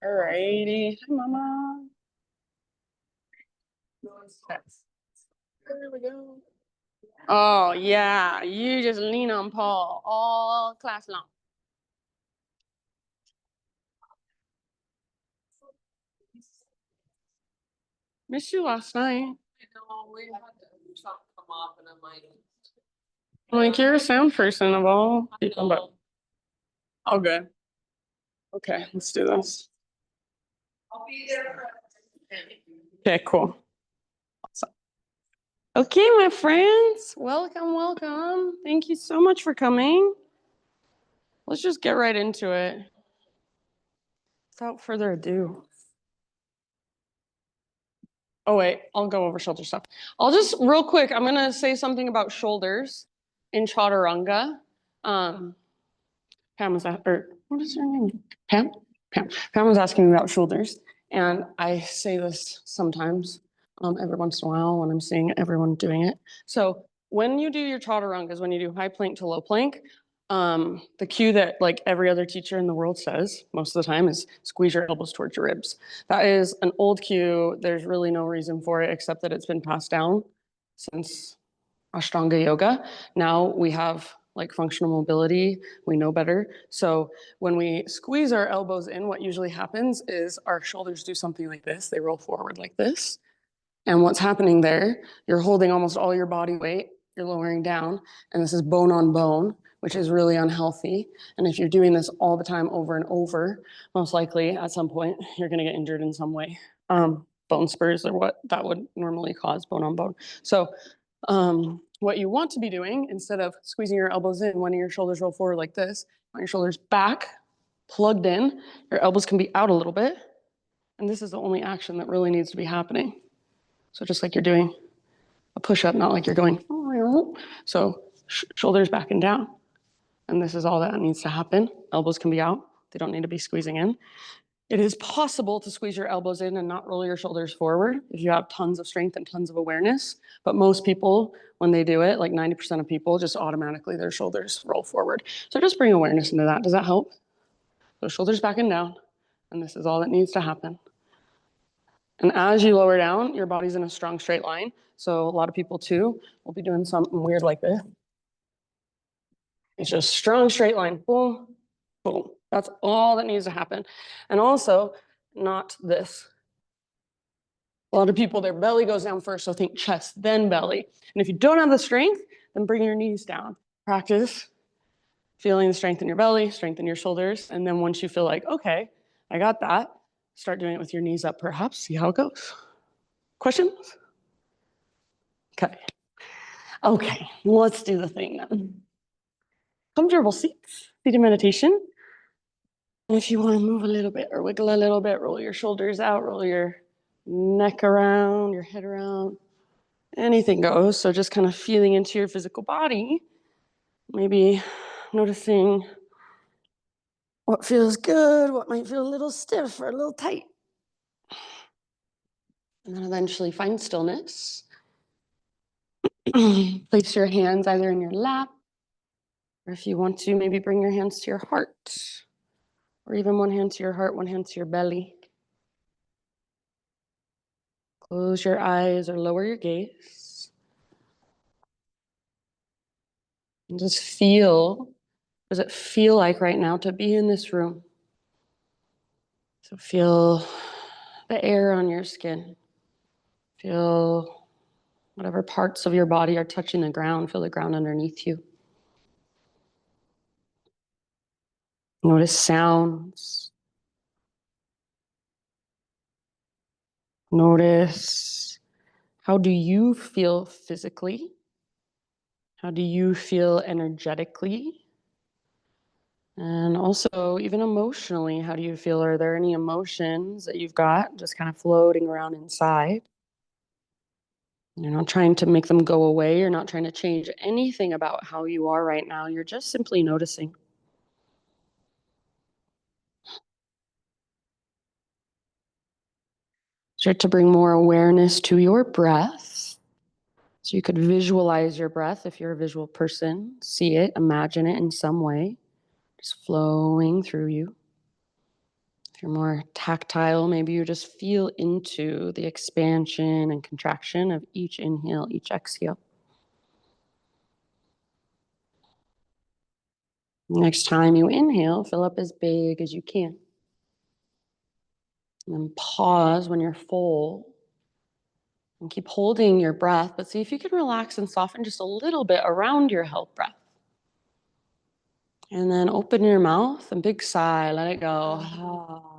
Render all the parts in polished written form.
Alrighty. Hi, Mama. There we go. Oh, yeah. You just lean on Paul all class long. Missed you last night. We had something come up and I'm like, you're a sound person of all people, but all good. Okay, let's do this. I'll be there. Okay, cool. Awesome. Okay, my friends, welcome. Thank you so much for coming. Let's just get right into it. Without further ado. Oh, wait, I'll go over shoulder stuff. I'll just real quick, I'm going to say something about shoulders in Chaturanga. Pam was what is her name? Pam? Pam was asking me about shoulders. And I say this sometimes, every once in a while when I'm seeing everyone doing it. So when you do your Chaturangas, when you do high plank to low plank, the cue that like every other teacher in the world says most of the time is squeeze your elbows towards your ribs. That is an old cue. There's really no reason for it except that it's been passed down since Ashtanga yoga. Now we have like functional mobility, we know better. So when we squeeze our elbows in, what usually happens is our shoulders do something like this. They roll forward like this. And what's happening there, you're holding almost all your body weight, you're lowering down, and this is bone on bone, which is really unhealthy. And if you're doing this all the time over and over, most likely at some point, you're gonna get injured in some way. Bone spurs are what that would normally cause, bone on bone. So what you want to be doing, instead of squeezing your elbows in, when your shoulders roll forward like this, want your shoulders back, plugged in, your elbows can be out a little bit, and this is the only action that really needs to be happening. So just like you're doing a push-up, not like you're going, so shoulders back and down. And this is all that needs to happen. Elbows can be out. They don't need to be squeezing in. It is possible to squeeze your elbows in and not roll your shoulders forward if you have tons of strength and tons of awareness. But most people, when they do it, like 90% of people, just automatically their shoulders roll forward. So just bring awareness into that. Does that help? So shoulders back and down. And this is all that needs to happen. And as you lower down, your body's in a strong straight line. So a lot of people too will be doing something weird like this. It's just strong straight line. Boom, boom. That's all that needs to happen. And also, not this. A lot of people, their belly goes down first, so think chest, then belly. And if you don't have the strength, then bring your knees down. Practice feeling the strength in your belly, strength in your shoulders. And then once you feel like, okay, I got that, start doing it with your knees up perhaps, see how it goes. Questions? Okay, let's do the thing then. Comfortable seats, seated meditation. And if you want to move a little bit or wiggle a little bit, roll your shoulders out, roll your neck around, your head around, anything goes. So just kind of feeling into your physical body, maybe noticing what feels good, what might feel a little stiff or a little tight. And then eventually find stillness. Place your hands either in your lap, or if you want to, maybe bring your hands to your heart, or even one hand to your heart, one hand to your belly. Close your eyes or lower your gaze. And just feel, what does it feel like right now to be in this room? So feel the air on your skin. Feel whatever parts of your body are touching the ground. Feel the ground underneath you. Notice sounds. Notice, how do you feel physically? How do you feel energetically? And also, even emotionally, how do you feel? Are there any emotions that you've got just kind of floating around inside? You're not trying to make them go away. You're not trying to change anything about how you are right now. You're just simply noticing. Start to bring more awareness to your breath. So you could visualize your breath if you're a visual person. See it, imagine it in some way, just flowing through you. If you're more tactile, maybe you just feel into the expansion and contraction of each inhale, each exhale. Next time you inhale, fill up as big as you can. And then pause when you're full. And keep holding your breath, but see if you can relax and soften just a little bit around your held breath. And then open your mouth and big sigh, let it go.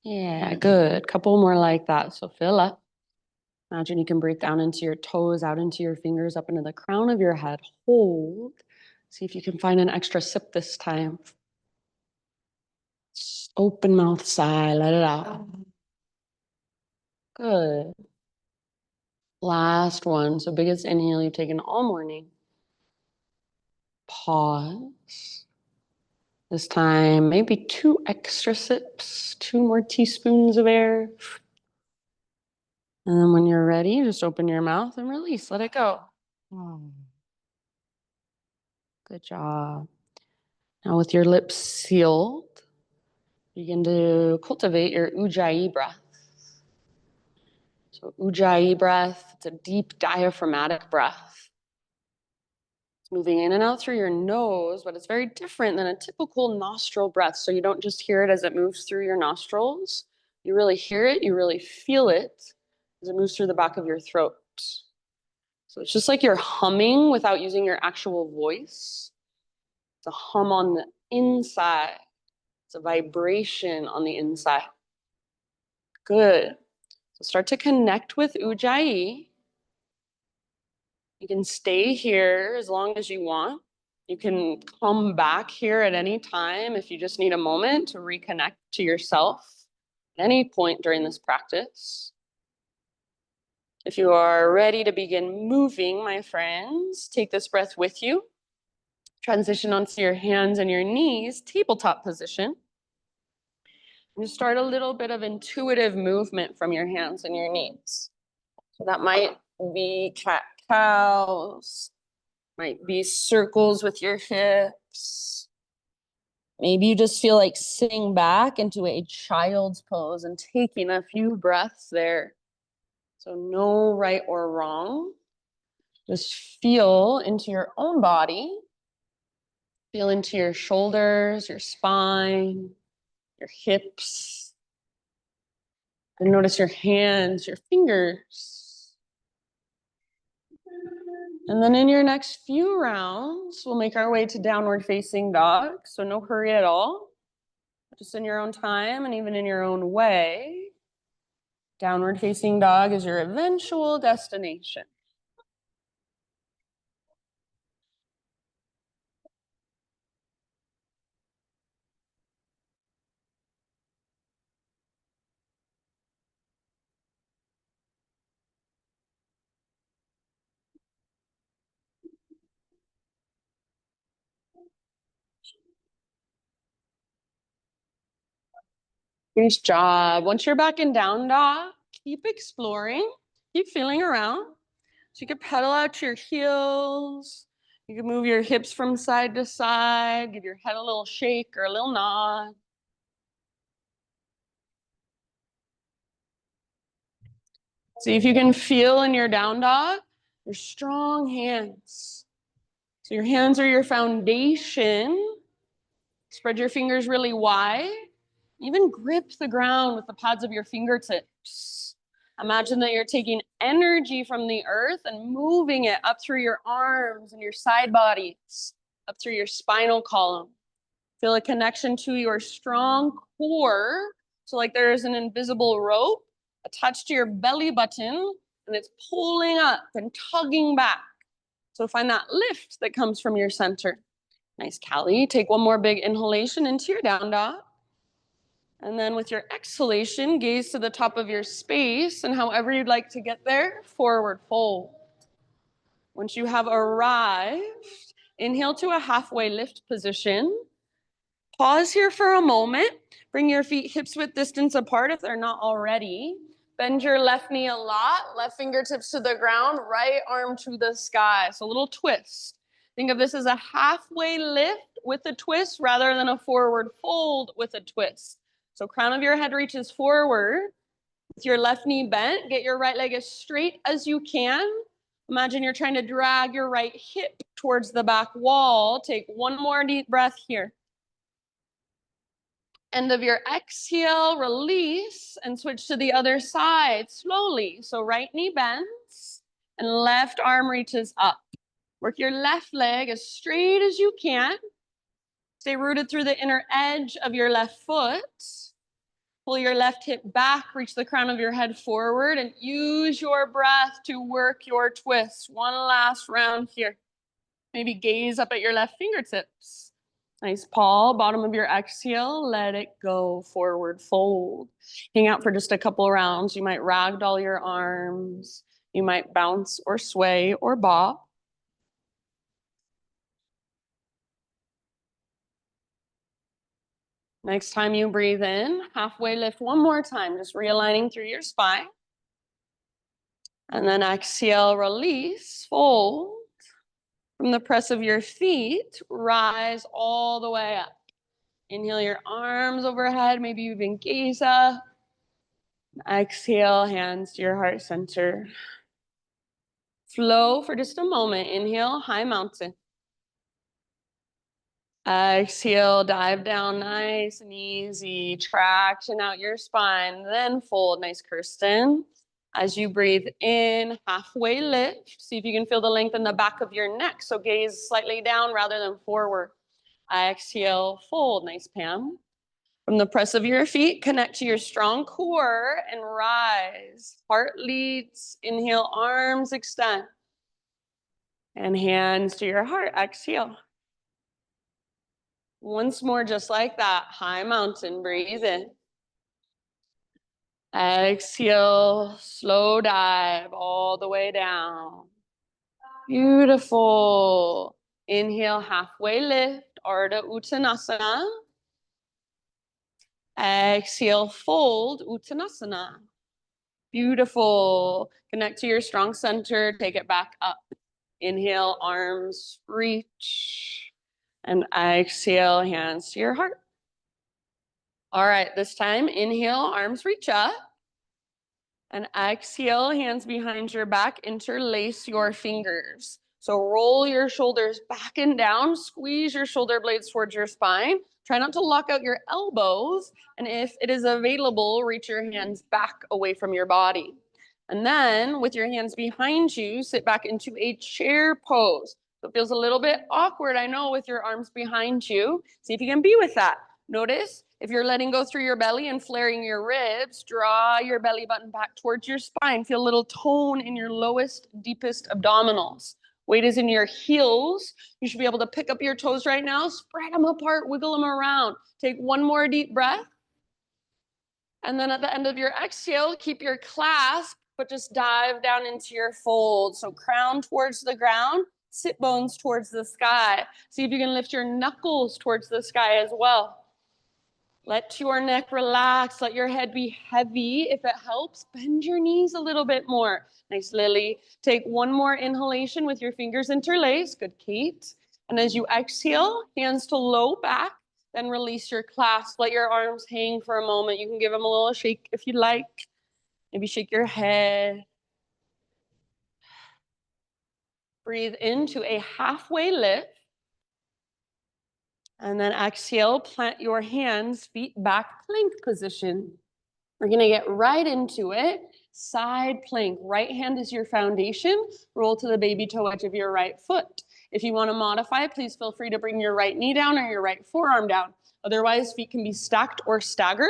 Yeah, good. Couple more like that. So fill up. Imagine you can breathe down into your toes, out into your fingers, up into the crown of your head. Hold. See if you can find an extra sip this time. Just open mouth sigh, let it out. Good. Last one. So biggest inhale you've taken all morning. Pause. This time, maybe 2 extra sips, 2 more teaspoons of air. And then when you're ready, just open your mouth and release. Let it go. Good job. Now with your lips sealed, begin to cultivate your Ujjayi breath. So Ujjayi breath, it's a deep diaphragmatic breath. It's moving in and out through your nose, but it's very different than a typical nostril breath. So you don't just hear it as it moves through your nostrils. You really hear it, you really feel it as it moves through the back of your throat. So it's just like you're humming without using your actual voice. It's a hum on the inside. It's a vibration on the inside. Good. So start to connect with Ujjayi. You can stay here as long as you want. You can come back here at any time if you just need a moment to reconnect to yourself at any point during this practice. If you are ready to begin moving, my friends, take this breath with you. Transition onto your hands and your knees, tabletop position. And start a little bit of intuitive movement from your hands and your knees. So that might be cat-cows, might be circles with your hips. Maybe you just feel like sitting back into a child's pose and taking a few breaths there. So no right or wrong. Just feel into your own body. Feel into your shoulders, your spine, your hips. And notice your hands, your fingers. And then in your next few rounds, we'll make our way to downward facing dog. So no hurry at all. Just in your own time and even in your own way. Downward facing dog is your eventual destination. Nice job. Once you're back in down dog, keep exploring, keep feeling around. So you can pedal out your heels. You can move your hips from side to side, give your head a little shake or a little nod. See if you can feel in your down dog, your strong hands. So your hands are your foundation. Spread your fingers really wide. Even grip the ground with the pads of your fingertips. Imagine that you're taking energy from the earth and moving it up through your arms and your side bodies, up through your spinal column. Feel a connection to your strong core. So like there is an invisible rope attached to your belly button and it's pulling up and tugging back. So find that lift that comes from your center. Nice, Callie. Take one more big inhalation into your down dog. And then with your exhalation, gaze to the top of your space and however you'd like to get there, forward fold. Once you have arrived, inhale to a halfway lift position. Pause here for a moment. Bring your feet hips width distance apart if they're not already. Bend your left knee a lot, left fingertips to the ground, right arm to the sky. So a little twist. Think of this as a halfway lift with a twist rather than a forward fold with a twist. So crown of your head reaches forward with your left knee bent. Get your right leg as straight as you can. Imagine you're trying to drag your right hip towards the back wall. Take one more deep breath here. End of your exhale, release, and switch to the other side slowly. So right knee bends and left arm reaches up. Work your left leg as straight as you can. Stay rooted through the inner edge of your left foot. Pull your left hip back, reach the crown of your head forward, and use your breath to work your twist. One last round here. Maybe gaze up at your left fingertips. Nice paw, bottom of your exhale, let it go, forward fold. Hang out for just a couple rounds. You might ragdoll your arms. You might bounce or sway or bob. Next time you breathe in, halfway lift one more time, just realigning through your spine. And then exhale, release, fold. From the press of your feet, rise all the way up. Inhale your arms overhead, maybe you even gaze up. Exhale, hands to your heart center. Flow for just a moment. Inhale, high mountain. Exhale, dive down nice and easy. Traction out your spine, then fold. Nice, Kirsten. As you breathe in, halfway lift. See if you can feel the length in the back of your neck. So gaze slightly down rather than forward. Exhale, fold. Nice, Pam. From the press of your feet, connect to your strong core and rise. Heart leads. Inhale, arms extend. And hands to your heart. Exhale. Once more, just like that. High mountain, breathe in. Exhale, slow dive all the way down. Beautiful. Inhale, halfway lift, Ardha Uttanasana. Exhale, fold, Uttanasana. Beautiful. Connect to your strong center, take it back up. Inhale, arms reach. And exhale, hands to your heart. All right, this time, inhale, arms reach up. And exhale, hands behind your back, interlace your fingers. So roll your shoulders back and down, squeeze your shoulder blades towards your spine. Try not to lock out your elbows. And if it is available, reach your hands back away from your body. And then with your hands behind you, sit back into a chair pose. So it feels a little bit awkward, I know, with your arms behind you. See if you can be with that. Notice if you're letting go through your belly and flaring your ribs, draw your belly button back towards your spine. Feel a little tone in your lowest, deepest abdominals. Weight is in your heels. You should be able to pick up your toes right now, spread them apart, wiggle them around. Take one more deep breath. And then at the end of your exhale, keep your clasp, but just dive down into your fold. So crown towards the ground, sit bones towards the sky. See if you can lift your knuckles towards the sky as well. Let your neck relax. Let your head be heavy. If it helps, bend your knees a little bit more. Nice, Lily. Take one more inhalation with your fingers interlaced. Good, Kate. And as you exhale, hands to low back, then release your clasp. Let your arms hang for a moment. You can give them a little shake if you'd like. Maybe shake your head. Breathe into a halfway lift. And then exhale, plant your hands, feet back, plank position. We're gonna get right into it. Side plank, right hand is your foundation. Roll to the baby toe edge of your right foot. If you wanna modify, please feel free to bring your right knee down or your right forearm down. Otherwise, feet can be stacked or staggered.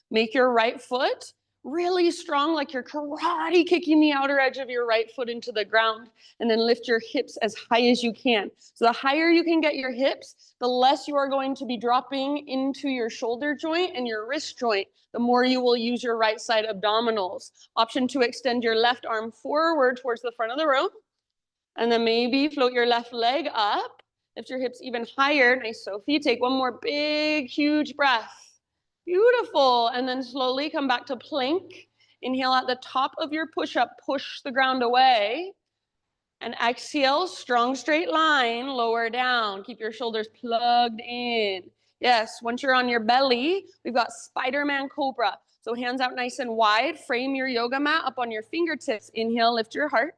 Make your right foot really strong, like you're karate kicking the outer edge of your right foot into the ground, and then lift your hips as high as you can. So the higher you can get your hips, the less you are going to be dropping into your shoulder joint and your wrist joint, the more you will use your right side abdominals. Option 2, extend your left arm forward towards the front of the room, and then maybe float your left leg up, lift your hips even higher. Nice, Sophie. Take one more big, huge breath. Beautiful. And then slowly come back to plank. Inhale at the top of your push-up, push the ground away. And exhale, strong straight line, lower down. Keep your shoulders plugged in. Yes, once you're on your belly, we've got Spider-Man Cobra. So hands out nice and wide. Frame your yoga mat up on your fingertips. Inhale, lift your heart.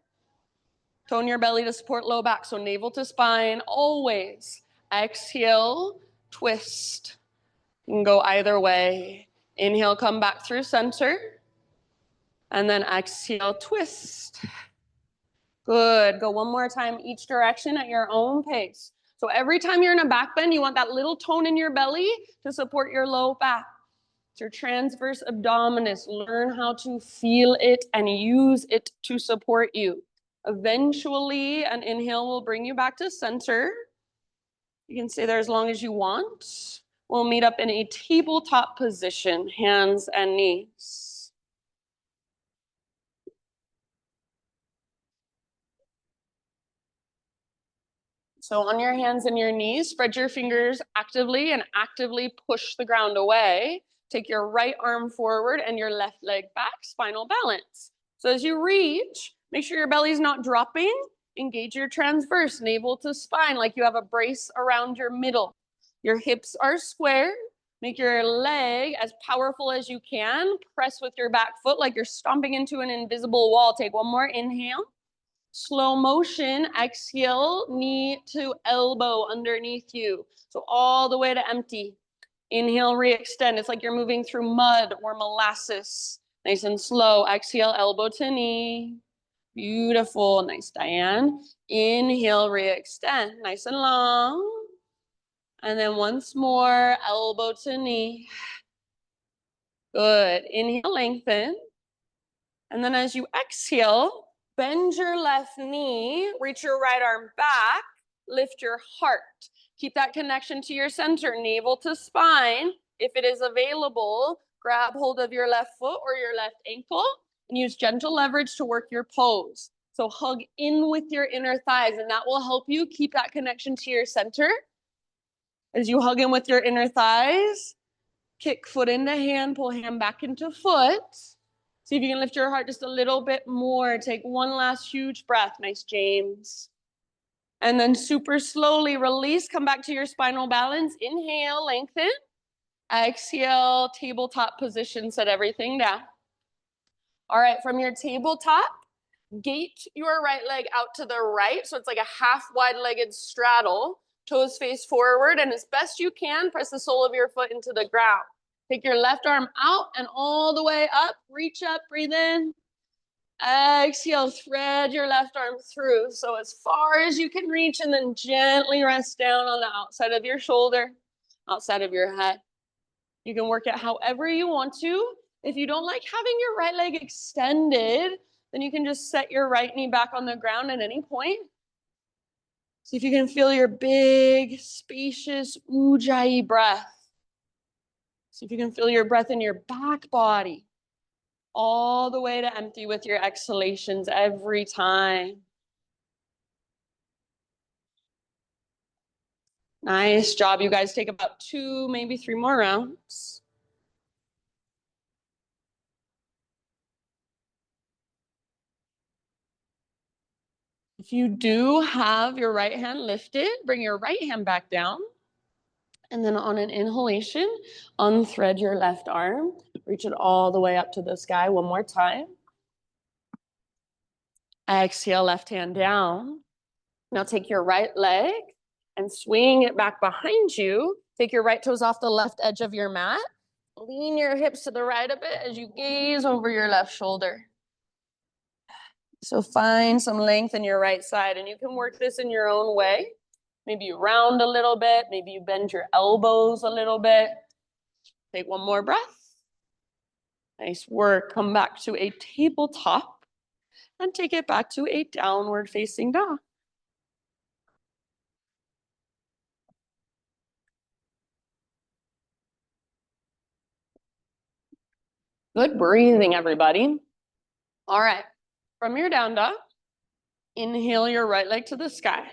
Tone your belly to support low back. So navel to spine, always. Exhale, twist. You can go either way. Inhale, come back through center. And then exhale, twist. Good. Go one more time each direction at your own pace. So every time you're in a back bend, you want that little tone in your belly to support your low back. It's your transverse abdominis. Learn how to feel it and use it to support you. Eventually, an inhale will bring you back to center. You can stay there as long as you want. We'll meet up in a tabletop position, hands and knees. So on your hands and your knees, spread your fingers actively and actively push the ground away. Take your right arm forward and your left leg back, spinal balance. So as you reach, make sure your belly's not dropping. Engage your transverse, navel to spine, like you have a brace around your middle. Your hips are square. Make your leg as powerful as you can. Press with your back foot like you're stomping into an invisible wall. Take one more inhale. Slow motion, exhale, knee to elbow underneath you. So all the way to empty. Inhale, re-extend. It's like you're moving through mud or molasses. Nice and slow. Exhale, elbow to knee. Beautiful. Nice, Diane. Inhale, re-extend. Nice and long. And then once more, elbow to knee. Good. Inhale, lengthen. And then as you exhale, bend your left knee, reach your right arm back, lift your heart. Keep that connection to your center, navel to spine. If it is available, grab hold of your left foot or your left ankle and use gentle leverage to work your pose. So hug in with your inner thighs, and that will help you keep that connection to your center. As you hug in with your inner thighs, kick foot into hand, pull hand back into foot. See if you can lift your heart just a little bit more. Take one last huge breath. Nice, James. And then super slowly release. Come back to your spinal balance. Inhale, lengthen. Exhale, tabletop position. Set everything down. All right, from your tabletop, gate your right leg out to the right. So it's like a half wide-legged straddle. Toes face forward. And as best you can, press the sole of your foot into the ground. Take your left arm out and all the way up. Reach up, breathe in. Exhale, thread your left arm through. So as far as you can reach, and then gently rest down on the outside of your shoulder, outside of your head. You can work it however you want to. If you don't like having your right leg extended, then you can just set your right knee back on the ground at any point. See if you can feel your big, spacious Ujjayi breath. See if you can feel your breath in your back body, all the way to empty with your exhalations every time. Nice job, you guys. Take about 2, maybe 3 more rounds. If you do have your right hand lifted, bring your right hand back down. And then on an inhalation, unthread your left arm. Reach it all the way up to the sky one more time. Exhale, left hand down. Now take your right leg and swing it back behind you. Take your right toes off the left edge of your mat. Lean your hips to the right a bit as you gaze over your left shoulder. So find some length in your right side, and you can work this in your own way. Maybe you round a little bit. Maybe you bend your elbows a little bit. Take one more breath. Nice work. Come back to a tabletop and take it back to a downward facing dog. Good breathing, everybody. All right. From your down dog, inhale your right leg to the sky.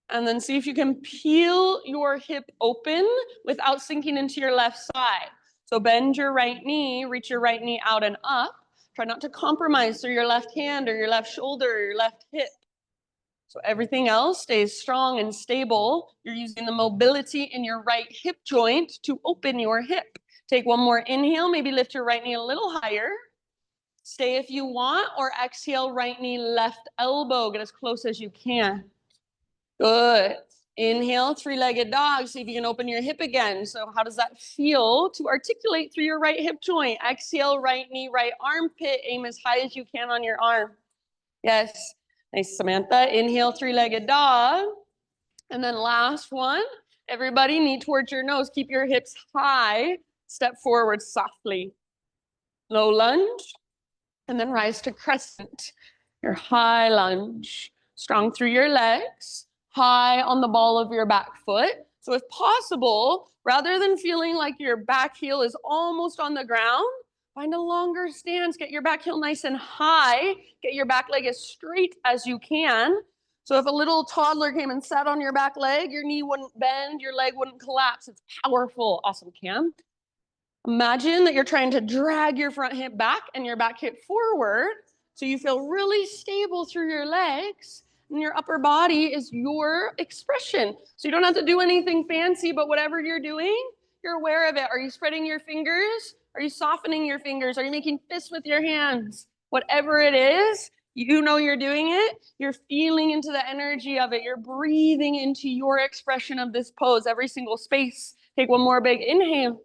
And then see if you can peel your hip open without sinking into your left side. So bend your right knee, reach your right knee out and up. Try not to compromise through your left hand or your left shoulder or your left hip. So everything else stays strong and stable. You're using the mobility in your right hip joint to open your hip. Take one more inhale, maybe lift your right knee a little higher. Stay if you want, or exhale, right knee, left elbow. Get as close as you can. Good. Inhale, three-legged dog. See if you can open your hip again. So how does that feel to articulate through your right hip joint? Exhale, right knee, right armpit. Aim as high as you can on your arm. Yes. Nice, Samantha. Inhale, three-legged dog. And then last one. Everybody, knee towards your nose. Keep your hips high. Step forward softly. Low lunge. And then rise to crescent. Your high lunge. Strong through your legs. High on the ball of your back foot. So if possible, rather than feeling like your back heel is almost on the ground, find a longer stance. Get your back heel nice and high. Get your back leg as straight as you can. So if a little toddler came and sat on your back leg, your knee wouldn't bend, your leg wouldn't collapse. It's powerful. Awesome, Cam. Imagine that you're trying to drag your front hip back and your back hip forward. So you feel really stable through your legs. And your upper body is your expression. So you don't have to do anything fancy, but whatever you're doing, you're aware of it. Are you spreading your fingers? Are you softening your fingers? Are you making fists with your hands? Whatever it is, you know you're doing it. You're feeling into the energy of it. You're breathing into your expression of this pose, every single space. Take one more big inhale.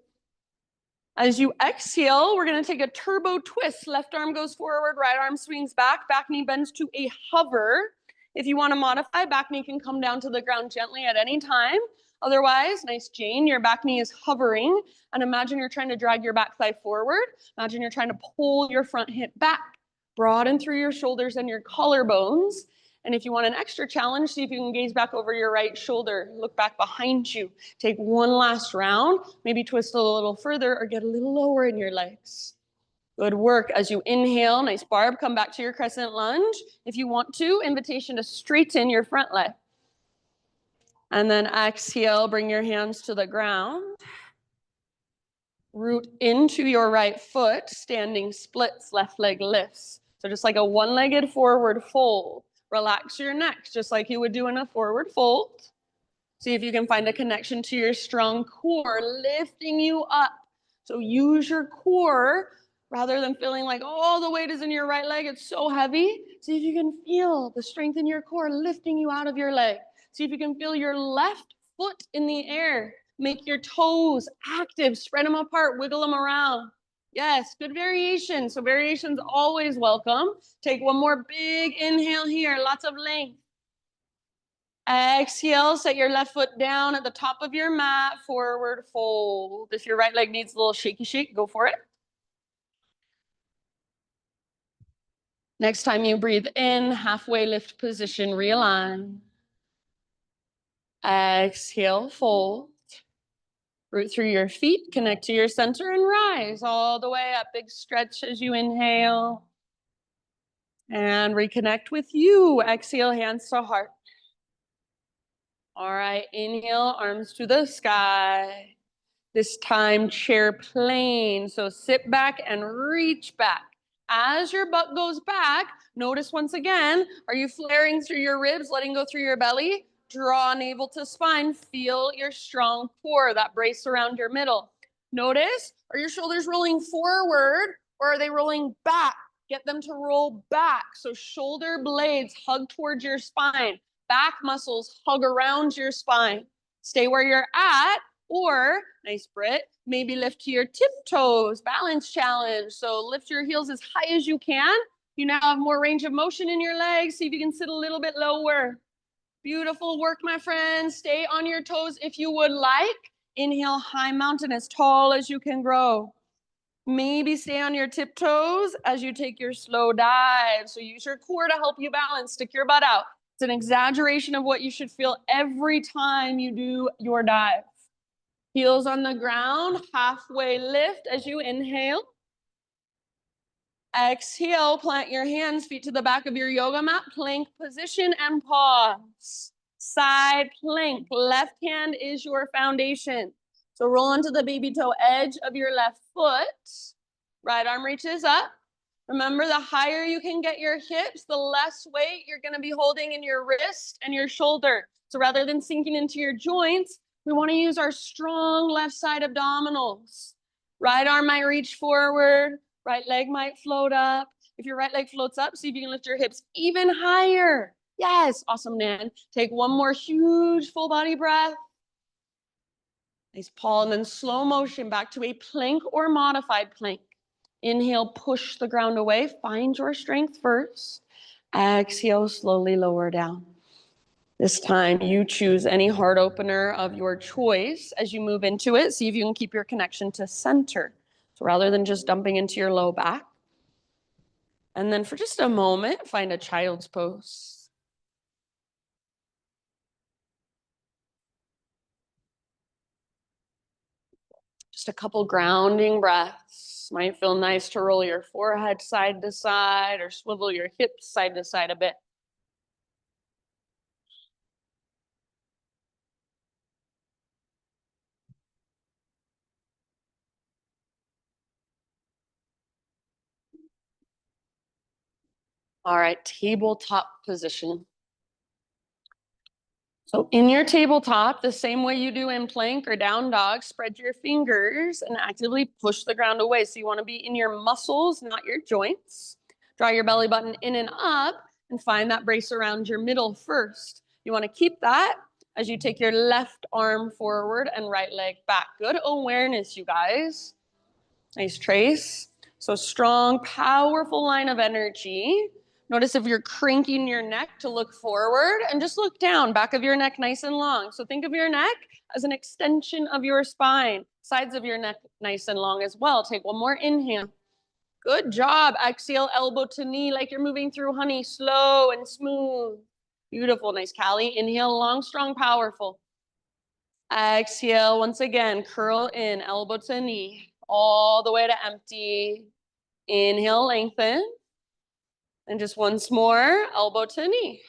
As you exhale, we're going to take a turbo twist. Left arm goes forward, right arm swings back, back knee bends to a hover. If you want to modify, back knee can come down to the ground gently at any time. Otherwise, nice Jane, your back knee is hovering. And imagine you're trying to drag your back thigh forward. Imagine you're trying to pull your front hip back. Broaden through your shoulders and your collarbones. And if you want an extra challenge, see if you can gaze back over your right shoulder. Look back behind you. Take one last round. Maybe twist a little further or get a little lower in your legs. Good work. As you inhale, nice Barb, come back to your crescent lunge. If you want to, invitation to straighten your front leg. And then exhale, bring your hands to the ground. Root into your right foot, standing splits, left leg lifts. So just like a one-legged forward fold. Relax your neck, just like you would do in a forward fold. See if you can find a connection to your strong core, lifting you up. So use your core rather than feeling like all the weight is in your right leg. It's so heavy. See if you can feel the strength in your core lifting you out of your leg. See if you can feel your left foot in the air. Make your toes active. Spread them apart. Wiggle them around. Yes, good variation. So variation's always welcome. Take one more big inhale here. Lots of length. Exhale, set your left foot down at the top of your mat, forward fold. If your right leg needs a little shaky shake, go for it. Next time you breathe in, halfway lift position, realign. Exhale, fold. Root through your feet, connect to your center and rise all the way up. Big stretch as you inhale. And reconnect with you. Exhale, hands to heart. All right, inhale, arms to the sky. This time, chair plane. So sit back and reach back. As your butt goes back, notice once again, are you flaring through your ribs, letting go through your belly? Draw navel to spine. Feel your strong core, that brace around your middle. Notice, are your shoulders rolling forward or are they rolling back? Get them to roll back. So shoulder blades hug towards your spine. Back muscles hug around your spine. Stay where you're at, or, nice Brit, maybe lift to your tiptoes, balance challenge. So lift your heels as high as you can. You now have more range of motion in your legs. See if you can sit a little bit lower. Beautiful work, my friends. Stay on your toes if you would like. Inhale, high mountain, as tall as you can grow. Maybe stay on your tiptoes as you take your slow dive. So use your core to help you balance. Stick your butt out. It's an exaggeration of what you should feel every time you do your dive. Heels on the ground, halfway lift as you inhale. Exhale, plant your hands, feet to the back of your yoga mat, plank position and pause. Side plank, left hand is your foundation. So roll onto the baby toe edge of your left foot. Right arm reaches up. Remember, the higher you can get your hips, the less weight you're going to be holding in your wrist and your shoulder. So rather than sinking into your joints, we want to use our strong left side abdominals. Right arm might reach forward, right leg might float up. If your right leg floats up, see if you can lift your hips even higher. Yes, awesome, Nan. Take one more huge full body breath. Nice, Paul, and then slow motion back to a plank or modified plank. Inhale, push the ground away. Find your strength first. Exhale, slowly lower down. This time, you choose any heart opener of your choice as you move into it. See if you can keep your connection to center. So rather than just dumping into your low back. And then for just a moment, find a child's pose. Just a couple grounding breaths. Might feel nice to roll your forehead side to side or swivel your hips side to side a bit. All right, tabletop position. So in your tabletop, the same way you do in plank or down dog, spread your fingers and actively push the ground away. So you want to be in your muscles, not your joints. Draw your belly button in and up and find that brace around your middle first. You want to keep that as you take your left arm forward and right leg back. Good awareness, you guys. Nice trace. So strong, powerful line of energy. Notice if you're cranking your neck to look forward and just look down, back of your neck nice and long. So think of your neck as an extension of your spine, sides of your neck nice and long as well. Take one more inhale. Good job. Exhale, elbow to knee like you're moving through honey, slow and smooth. Beautiful, nice, Callie. Inhale, long, strong, powerful. Exhale, once again, curl in, elbow to knee, all the way to empty. Inhale, lengthen. And just once more, elbow to knee.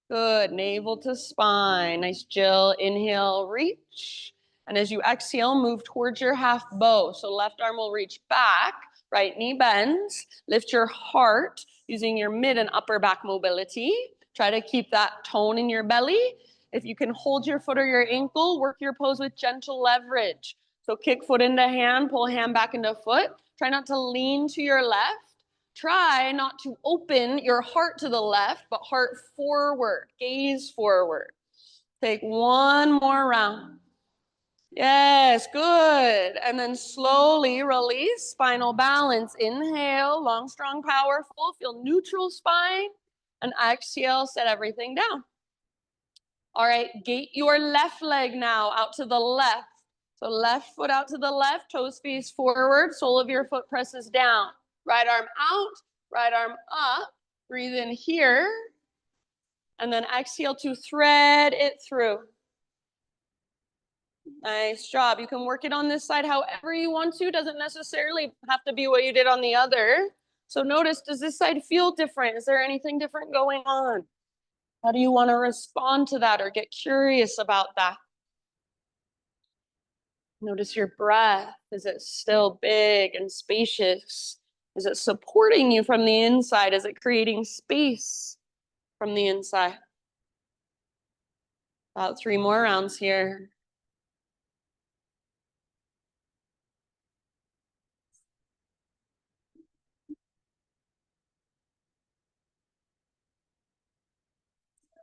Good, navel to spine. Nice, Jill. Inhale, reach. And as you exhale, move towards your half bow. So left arm will reach back, right knee bends. Lift your heart using your mid and upper back mobility. Try to keep that tone in your belly. If you can hold your foot or your ankle, work your pose with gentle leverage. So kick foot into hand, pull hand back into foot. Try not to lean to your left. Try not to open your heart to the left, but heart forward, gaze forward. Take one more round. Yes, good. And then slowly release, spinal balance. Inhale, long, strong, powerful. Feel neutral spine. And exhale, set everything down. All right, gate your left leg now out to the left. So left foot out to the left, toes face forward, sole of your foot presses down. Right arm out, right arm up. Breathe in here. And then exhale to thread it through. Nice job. You can work it on this side however you want to. Doesn't necessarily have to be what you did on the other. So notice, does this side feel different? Is there anything different going on? How do you want to respond to that or get curious about that? Notice your breath. Is it still big and spacious? Is it supporting you from the inside? Is it creating space from the inside? About 3 more rounds here.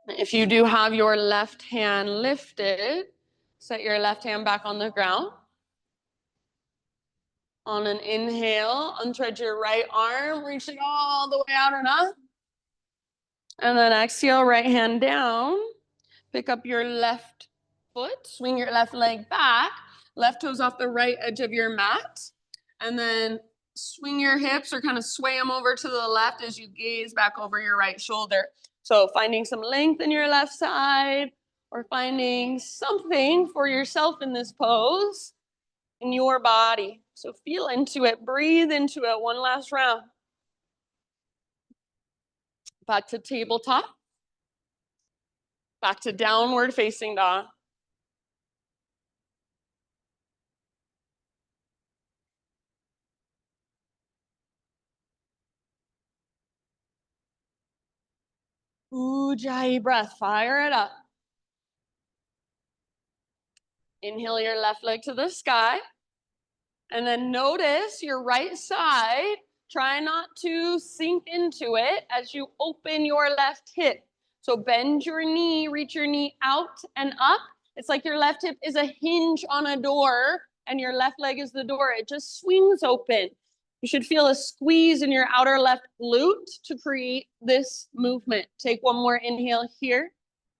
If you do have your left hand lifted, set your left hand back on the ground. On an inhale, unthread your right arm, reach it all the way out and up. And then exhale, right hand down. Pick up your left foot, swing your left leg back, left toes off the right edge of your mat. And then swing your hips or kind of sway them over to the left as you gaze back over your right shoulder. So finding some length in your left side or finding something for yourself in this pose in your body. So feel into it, breathe into it. One last round. Back to tabletop. Back to downward facing dog. Ujjayi breath, fire it up. Inhale your left leg to the sky. And then notice your right side. Try not to sink into it as you open your left hip. So bend your knee, reach your knee out and up. It's like your left hip is a hinge on a door and your left leg is the door. It just swings open. You should feel a squeeze in your outer left glute to create this movement. Take one more inhale here.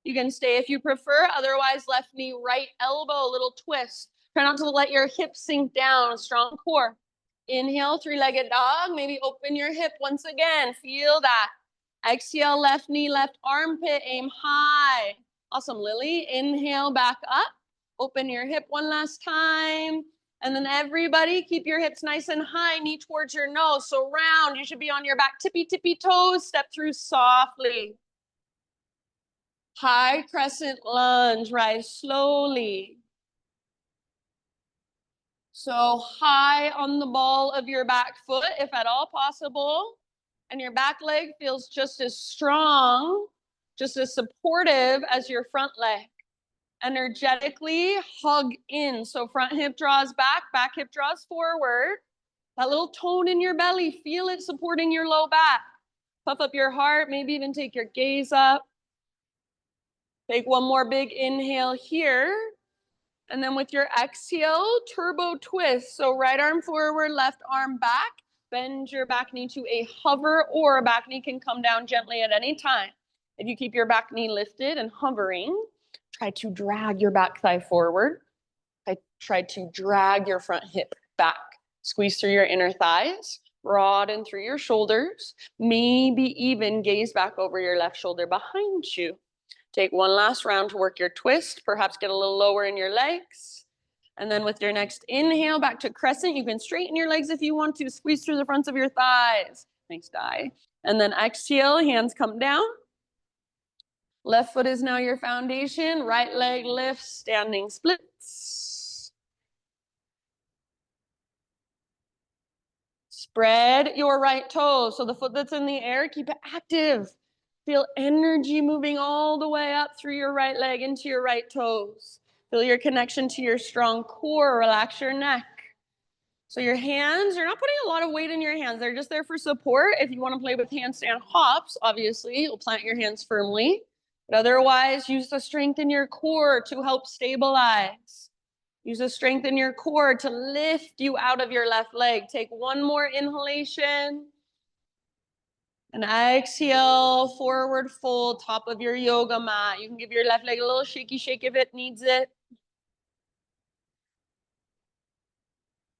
You can stay if you prefer. Otherwise, left knee, right elbow, a little twist. Try not to let your hips sink down, strong core. Inhale, three-legged dog. Maybe open your hip once again. Feel that. Exhale, left knee, left armpit, aim high. Awesome, Lily. Inhale, back up. Open your hip one last time. And then everybody, keep your hips nice and high, knee towards your nose. So round, you should be on your back, tippy toes. Step through softly. High crescent lunge, rise slowly. So high on the ball of your back foot, if at all possible. And your back leg feels just as strong, just as supportive as your front leg. Energetically hug in. So front hip draws back hip draws forward. That little tone in your belly, feel it supporting your low back. Puff up your heart, maybe even take your gaze up. Take one more big inhale here. And then with your exhale, turbo twist. So right arm forward, left arm back. Bend your back knee to a hover, or a back knee can come down gently at any time. If you keep your back knee lifted and hovering, try to drag your back thigh forward. Try to drag your front hip back. Squeeze through your inner thighs, broaden through your shoulders. Maybe even gaze back over your left shoulder behind you. Take one last round to work your twist, perhaps get a little lower in your legs. And then with your next inhale, back to crescent. You can straighten your legs if you want to, squeeze through the fronts of your thighs. Nice, Di. And then exhale, hands come down. Left foot is now your foundation. Right leg lifts, standing splits. Spread your right toes. So the foot that's in the air, keep it active. Feel energy moving all the way up through your right leg into your right toes. Feel your connection to your strong core. Relax your neck. So your hands, you're not putting a lot of weight in your hands. They're just there for support. If you want to play with handstand hops, obviously, you'll plant your hands firmly. But otherwise, use the strength in your core to help stabilize. Use the strength in your core to lift you out of your left leg. Take one more inhalation. And exhale, forward fold, top of your yoga mat. You can give your left leg a little shaky shake if it needs it.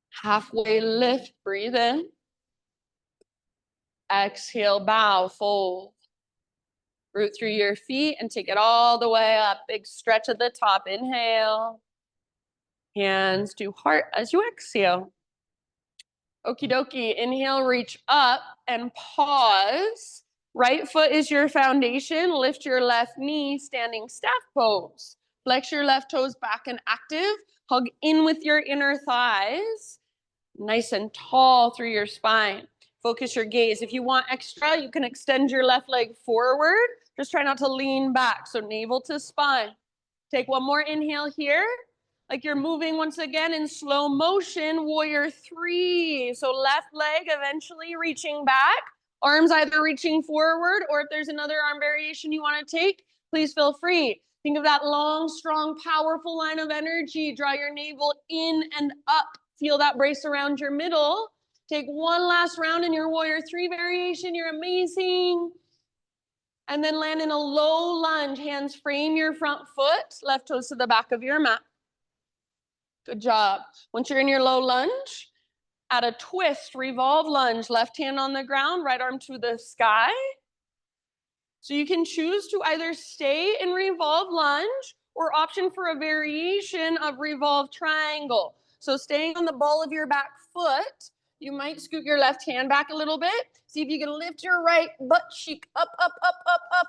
Halfway lift, breathe in. Exhale, bow, fold. Root through your feet and take it all the way up. Big stretch at the top. Inhale. Hands to heart as you exhale. Okie dokie. Inhale, reach up and pause. Right foot is your foundation. Lift your left knee, standing staff pose. Flex your left toes back and active. Hug in with your inner thighs. Nice and tall through your spine. Focus your gaze. If you want extra, you can extend your left leg forward. Just try not to lean back. So navel to spine. Take one more inhale here. Like you're moving once again in slow motion, warrior three. So left leg eventually reaching back. Arms either reaching forward, or if there's another arm variation you want to take, please feel free. Think of that long, strong, powerful line of energy. Draw your navel in and up. Feel that brace around your middle. Take one last round in your warrior three variation. You're amazing. And then land in a low lunge. Hands frame your front foot, left toes to the back of your mat. Good job. Once you're in your low lunge, add a twist, revolve lunge, left hand on the ground, right arm to the sky. So you can choose to either stay in revolve lunge or option for a variation of revolve triangle. So staying on the ball of your back foot, you might scoot your left hand back a little bit. See if you can lift your right butt cheek up,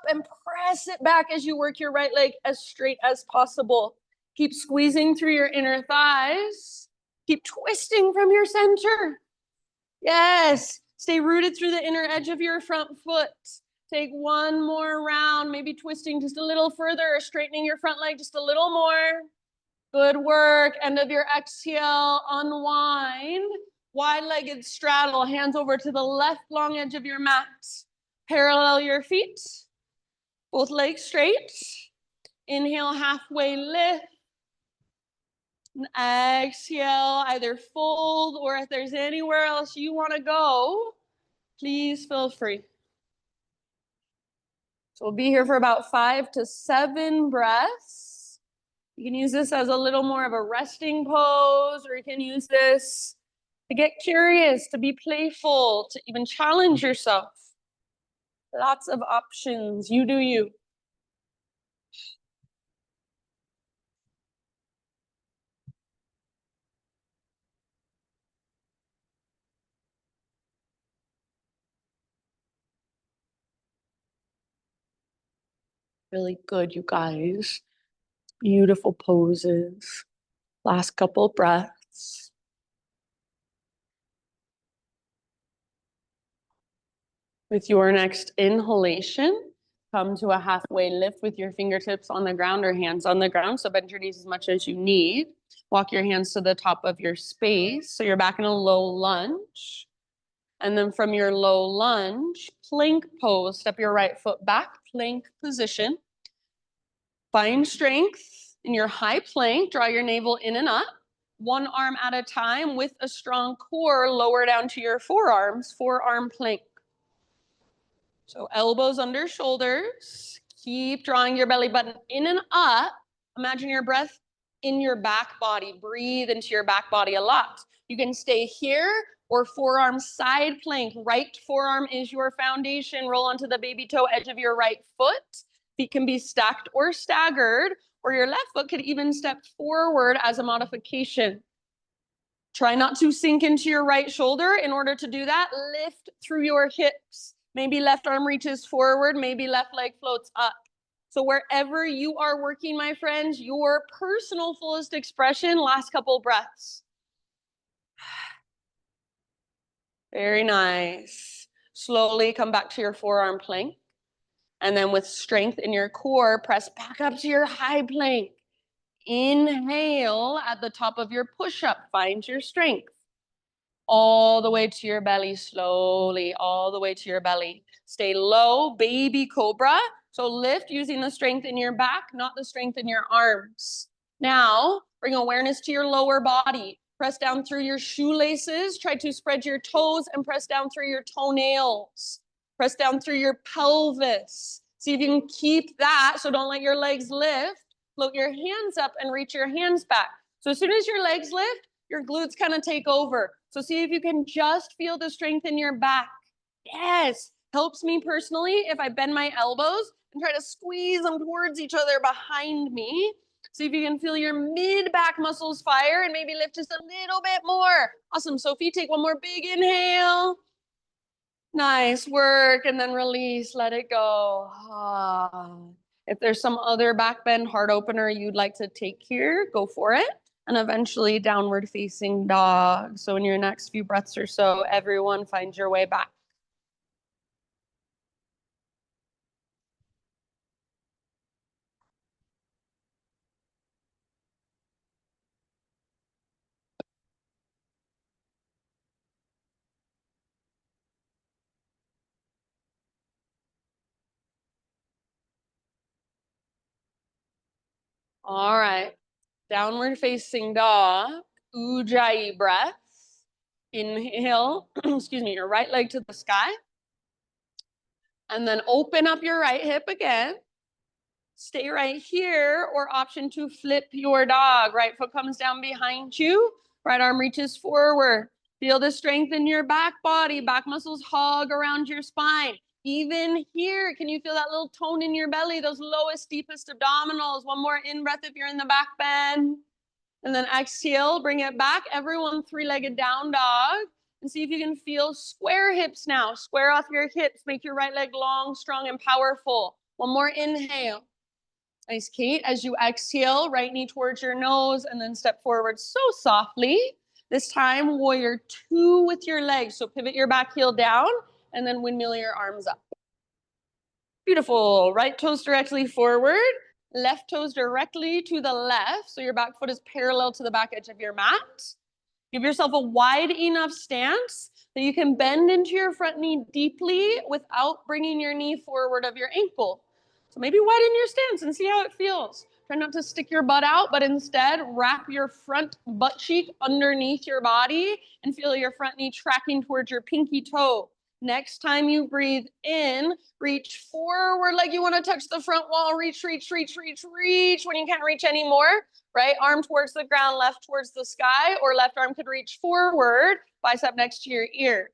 and press it back as you work your right leg as straight as possible. Keep squeezing through your inner thighs. Keep twisting from your center. Yes. Stay rooted through the inner edge of your front foot. Take one more round, maybe twisting just a little further or straightening your front leg just a little more. Good work. End of your exhale, unwind. Wide-legged straddle, hands over to the left long edge of your mat. Parallel your feet, both legs straight. Inhale, halfway lift. And exhale, either fold or if there's anywhere else you want to go, please feel free. So we'll be here for about 5 to 7 breaths. You can use this as a little more of a resting pose, or you can use this to get curious, to be playful, to even challenge yourself. Lots of options. You do you. Really good, you guys. Beautiful poses. Last couple breaths. With your next inhalation, come to a halfway lift with your fingertips on the ground or hands on the ground. So bend your knees as much as you need. Walk your hands to the top of your space. So you're back in a low lunge. And then from your low lunge, plank pose. Step your right foot back, plank position. Find strength in your high plank. Draw your navel in and up. One arm at a time with a strong core. Lower down to your forearms, forearm plank. So elbows under shoulders. Keep drawing your belly button in and up. Imagine your breath in your back body. Breathe into your back body a lot. You can stay here or forearm side plank. Right forearm is your foundation. Roll onto the baby toe edge of your right foot. Feet can be stacked or staggered, or your left foot could even step forward as a modification. Try not to sink into your right shoulder. In order to do that, lift through your hips. Maybe left arm reaches forward, maybe left leg floats up. So wherever you are working, my friends, your personal fullest expression, last couple breaths. Very nice. Slowly come back to your forearm plank. And then with strength in your core, press back up to your high plank. Inhale at the top of your push-up. Find your strength. All the way to your belly, slowly, all the way to your belly. Stay low, baby cobra. So lift using the strength in your back, not the strength in your arms. Now, bring awareness to your lower body. Press down through your shoelaces. Try to spread your toes and press down through your toenails. Press down through your pelvis. See if you can keep that, so don't let your legs lift. Float your hands up and reach your hands back. So as soon as your legs lift, your glutes kind of take over. So see if you can just feel the strength in your back. Yes, helps me personally if I bend my elbows and try to squeeze them towards each other behind me. See if you can feel your mid-back muscles fire and maybe lift just a little bit more. Awesome, Sophie, take one more big inhale. Nice work, and then release, let it go. If there's some other back bend heart opener you'd like to take here, go for it. And eventually downward facing dog. So in your next few breaths or so, everyone find your way back. All right, downward facing dog, Ujjayi breath. Inhale, excuse me, your right leg to the sky. And then open up your right hip again. Stay right here, or option to flip your dog. Right foot comes down behind you. Right arm reaches forward. Feel the strength in your back body. Back muscles hug around your spine. Even here, can you feel that little tone in your belly? Those lowest, deepest abdominals. One more in breath if you're in the back bend. And then exhale, bring it back. Everyone, three-legged down dog. And see if you can feel square hips now. Square off your hips. Make your right leg long, strong, and powerful. One more inhale. Nice, Kate. As you exhale, right knee towards your nose and then step forward so softly. This time, warrior 2 with your legs. So pivot your back heel down and then windmill your arms up. Beautiful. Right toes directly forward, left toes directly to the left. So your back foot is parallel to the back edge of your mat. Give yourself a wide enough stance that you can bend into your front knee deeply without bringing your knee forward of your ankle. So maybe widen your stance and see how it feels. Try not to stick your butt out, but instead wrap your front butt cheek underneath your body and feel your front knee tracking towards your pinky toe. Next time you breathe in, reach forward like you want to touch the front wall. Reach, reach, reach, reach, reach. When you can't reach anymore, right arm towards the ground, left towards the sky, or left arm could reach forward, bicep next to your ear.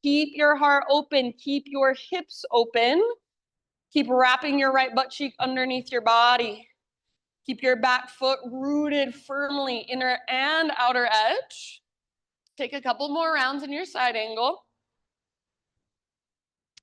Keep your heart open. Keep your hips open. Keep wrapping your right butt cheek underneath your body. Keep your back foot rooted firmly, inner and outer edge. Take a couple more rounds in your side angle.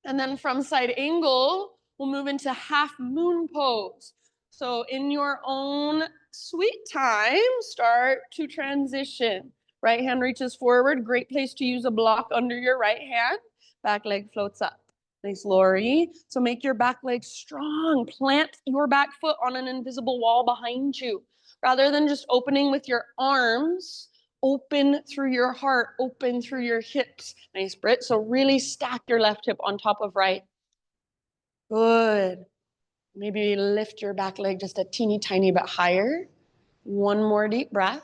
And then from side angle, we'll move into half moon pose. So in your own sweet time, start to transition. Right hand reaches forward. Great place to use a block under your right hand. Back leg floats up. Nice, Lori. So make your back leg strong. Plant your back foot on an invisible wall behind you. Rather than just opening with your arms, open through your heart, open through your hips. Nice, Britt. So really stack your left hip on top of right. Good. Maybe lift your back leg just a teeny tiny bit higher. One more deep breath.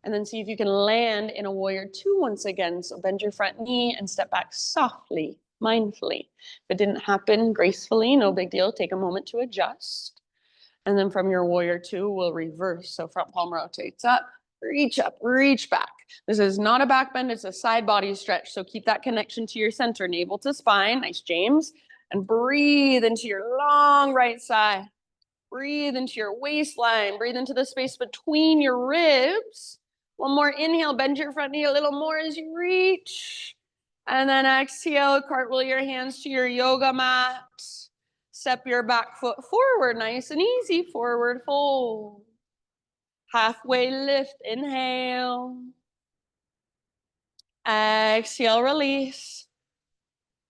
And then see if you can land in a warrior two once again. So bend your front knee and step back softly, mindfully. If it didn't happen gracefully, no big deal. Take a moment to adjust. And then from your warrior two, we'll reverse. So front palm rotates up, reach back. This is not a back bend, it's a side body stretch. So keep that connection to your center, navel to spine. Nice, James. And breathe into your long right side. Breathe into your waistline. Breathe into the space between your ribs. One more inhale, bend your front knee a little more as you reach. And then exhale, cartwheel your hands to your yoga mat. Step your back foot forward, nice and easy. Forward fold. Halfway lift, inhale. Exhale, release.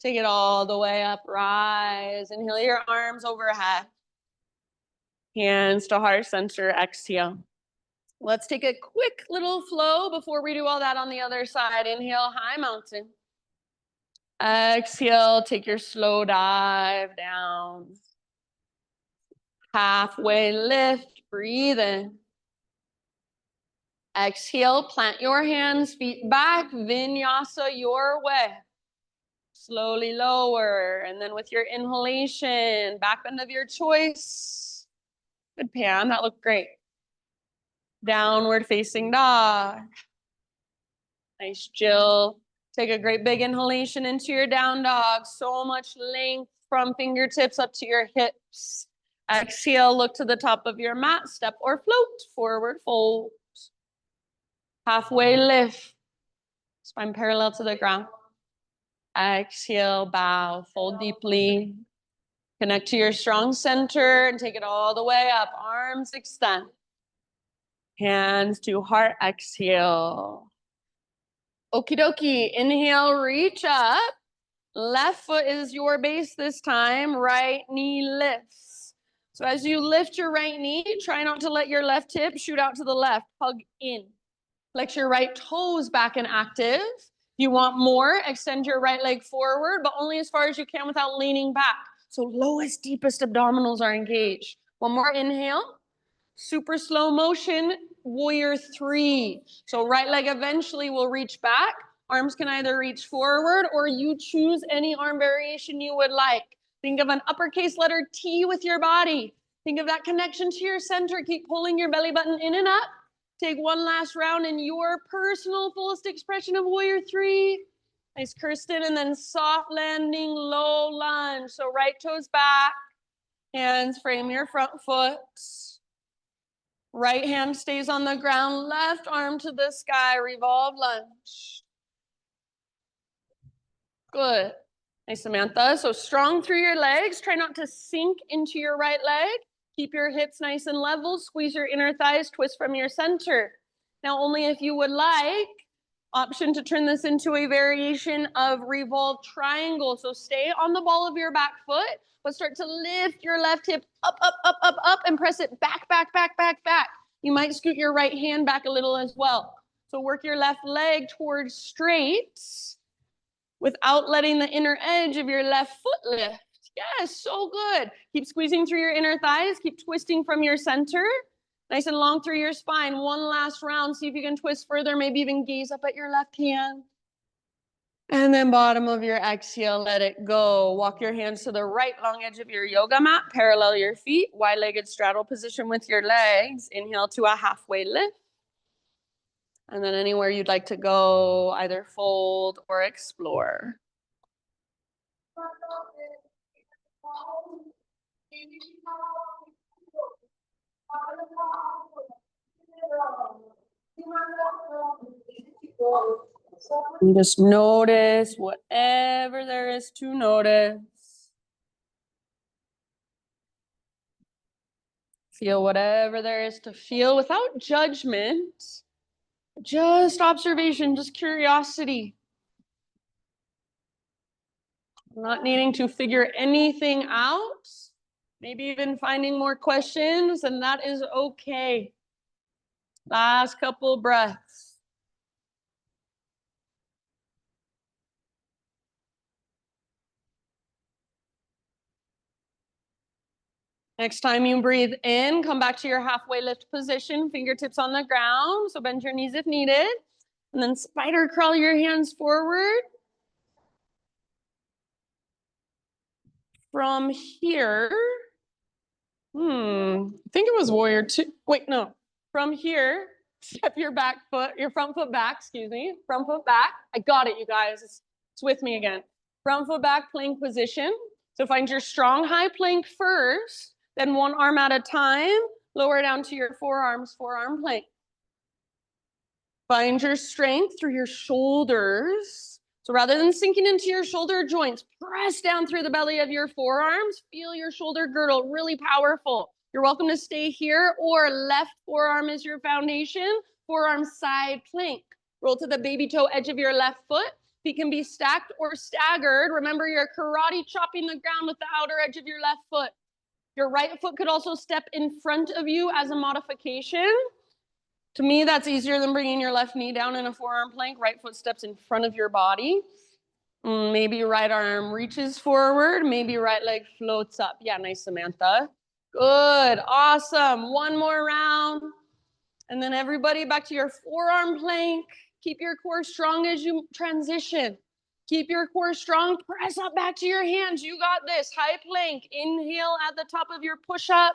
Take it all the way up, rise. Inhale your arms overhead. Hands to heart center, exhale. Let's take a quick little flow before we do all that on the other side. Inhale, high mountain. Exhale, take your slow dive down. Halfway lift, breathe in. Exhale, plant your hands, feet back, vinyasa your way. Slowly lower, and then with your inhalation, back bend of your choice. Good, Pam, that looked great. Downward facing dog. Nice, Jill. Take a great big inhalation into your down dog. So much length from fingertips up to your hips. Exhale, look to the top of your mat, step or float, forward fold. Halfway lift, spine parallel to the ground. Exhale, bow, fold deeply. Connect to your strong center and take it all the way up. Arms extend. Hands to heart, exhale. Okie dokie, inhale, reach up. Left foot is your base this time. Right knee lifts. So as you lift your right knee, try not to let your left hip shoot out to the left. Hug in. Flex your right toes back and active. If you want more, extend your right leg forward, but only as far as you can without leaning back. So lowest, deepest abdominals are engaged. One more inhale. Super slow motion, warrior three. So right leg eventually will reach back. Arms can either reach forward or you choose any arm variation you would like. Think of an uppercase letter T with your body. Think of that connection to your center. Keep pulling your belly button in and up. Take one last round in your personal fullest expression of warrior three. Nice, Kirsten. And then soft landing, low lunge. So right toes back, hands frame your front foot. Right hand stays on the ground, left arm to the sky, revolve lunge. Good. Nice, Samantha. So strong through your legs. Try not to sink into your right leg. Keep your hips nice and level. Squeeze your inner thighs, twist from your center. Now, only if you would like, Option to turn this into a variation of revolve triangle. So stay on the ball of your back foot, but start to lift your left hip up, up, up, up, up, and press it back, back, back, back, back. You might scoot your right hand back a little as well. So work your left leg towards straight without letting the inner edge of your left foot lift. Yes, so good. Keep squeezing through your inner thighs. Keep twisting from your center. Nice and long through your spine. One last round. See if you can twist further. Maybe even gaze up at your left hand. And then bottom of your exhale, let it go. Walk your hands to the right long edge of your yoga mat. Parallel your feet. Wide-legged straddle position with your legs. Inhale to a halfway lift. And then anywhere you'd like to go, either fold or explore. And just notice whatever there is to notice. Feel whatever there is to feel without judgment. Just observation, just curiosity. Not needing to figure anything out. Maybe even finding more questions, and that is okay. Last couple breaths. Next time you breathe in, come back to your halfway lift position, fingertips on the ground. So bend your knees if needed. And then spider crawl your hands forward. From here, I think it was warrior two. Wait, no. From here, step your front foot back, excuse me. Front foot back. I got it, you guys. It's with me again. Front foot back plank position. So find your strong high plank first, then one arm at a time, lower down to your forearms, forearm plank. Find your strength through your shoulders. So rather than sinking into your shoulder joints, press down through the belly of your forearms. Feel your shoulder girdle, really powerful. You're welcome to stay here, or left forearm is your foundation, forearm side plank. Roll to the baby toe edge of your left foot. Feet can be stacked or staggered. Remember, you're karate chopping the ground with the outer edge of your left foot. Your right foot could also step in front of you as a modification. To me, that's easier than bringing your left knee down in a forearm plank. Right foot steps in front of your body. Maybe right arm reaches forward. Maybe right leg floats up. Yeah, nice, Samantha. Good, awesome. One more round. And then everybody back to your forearm plank. Keep your core strong as you transition. Keep your core strong. Press up back to your hands. You got this. High plank. Inhale at the top of your push-up.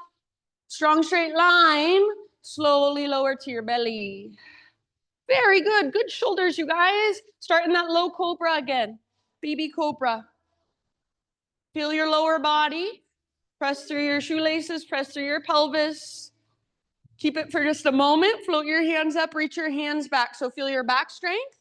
Strong straight line. Slowly lower to your belly. Very good. Good shoulders, you guys. Start in that low cobra again. Baby cobra. Feel your lower body. Press through your shoelaces. Press through your pelvis. Keep it for just a moment. Float your hands up. Reach your hands back. So feel your back strength.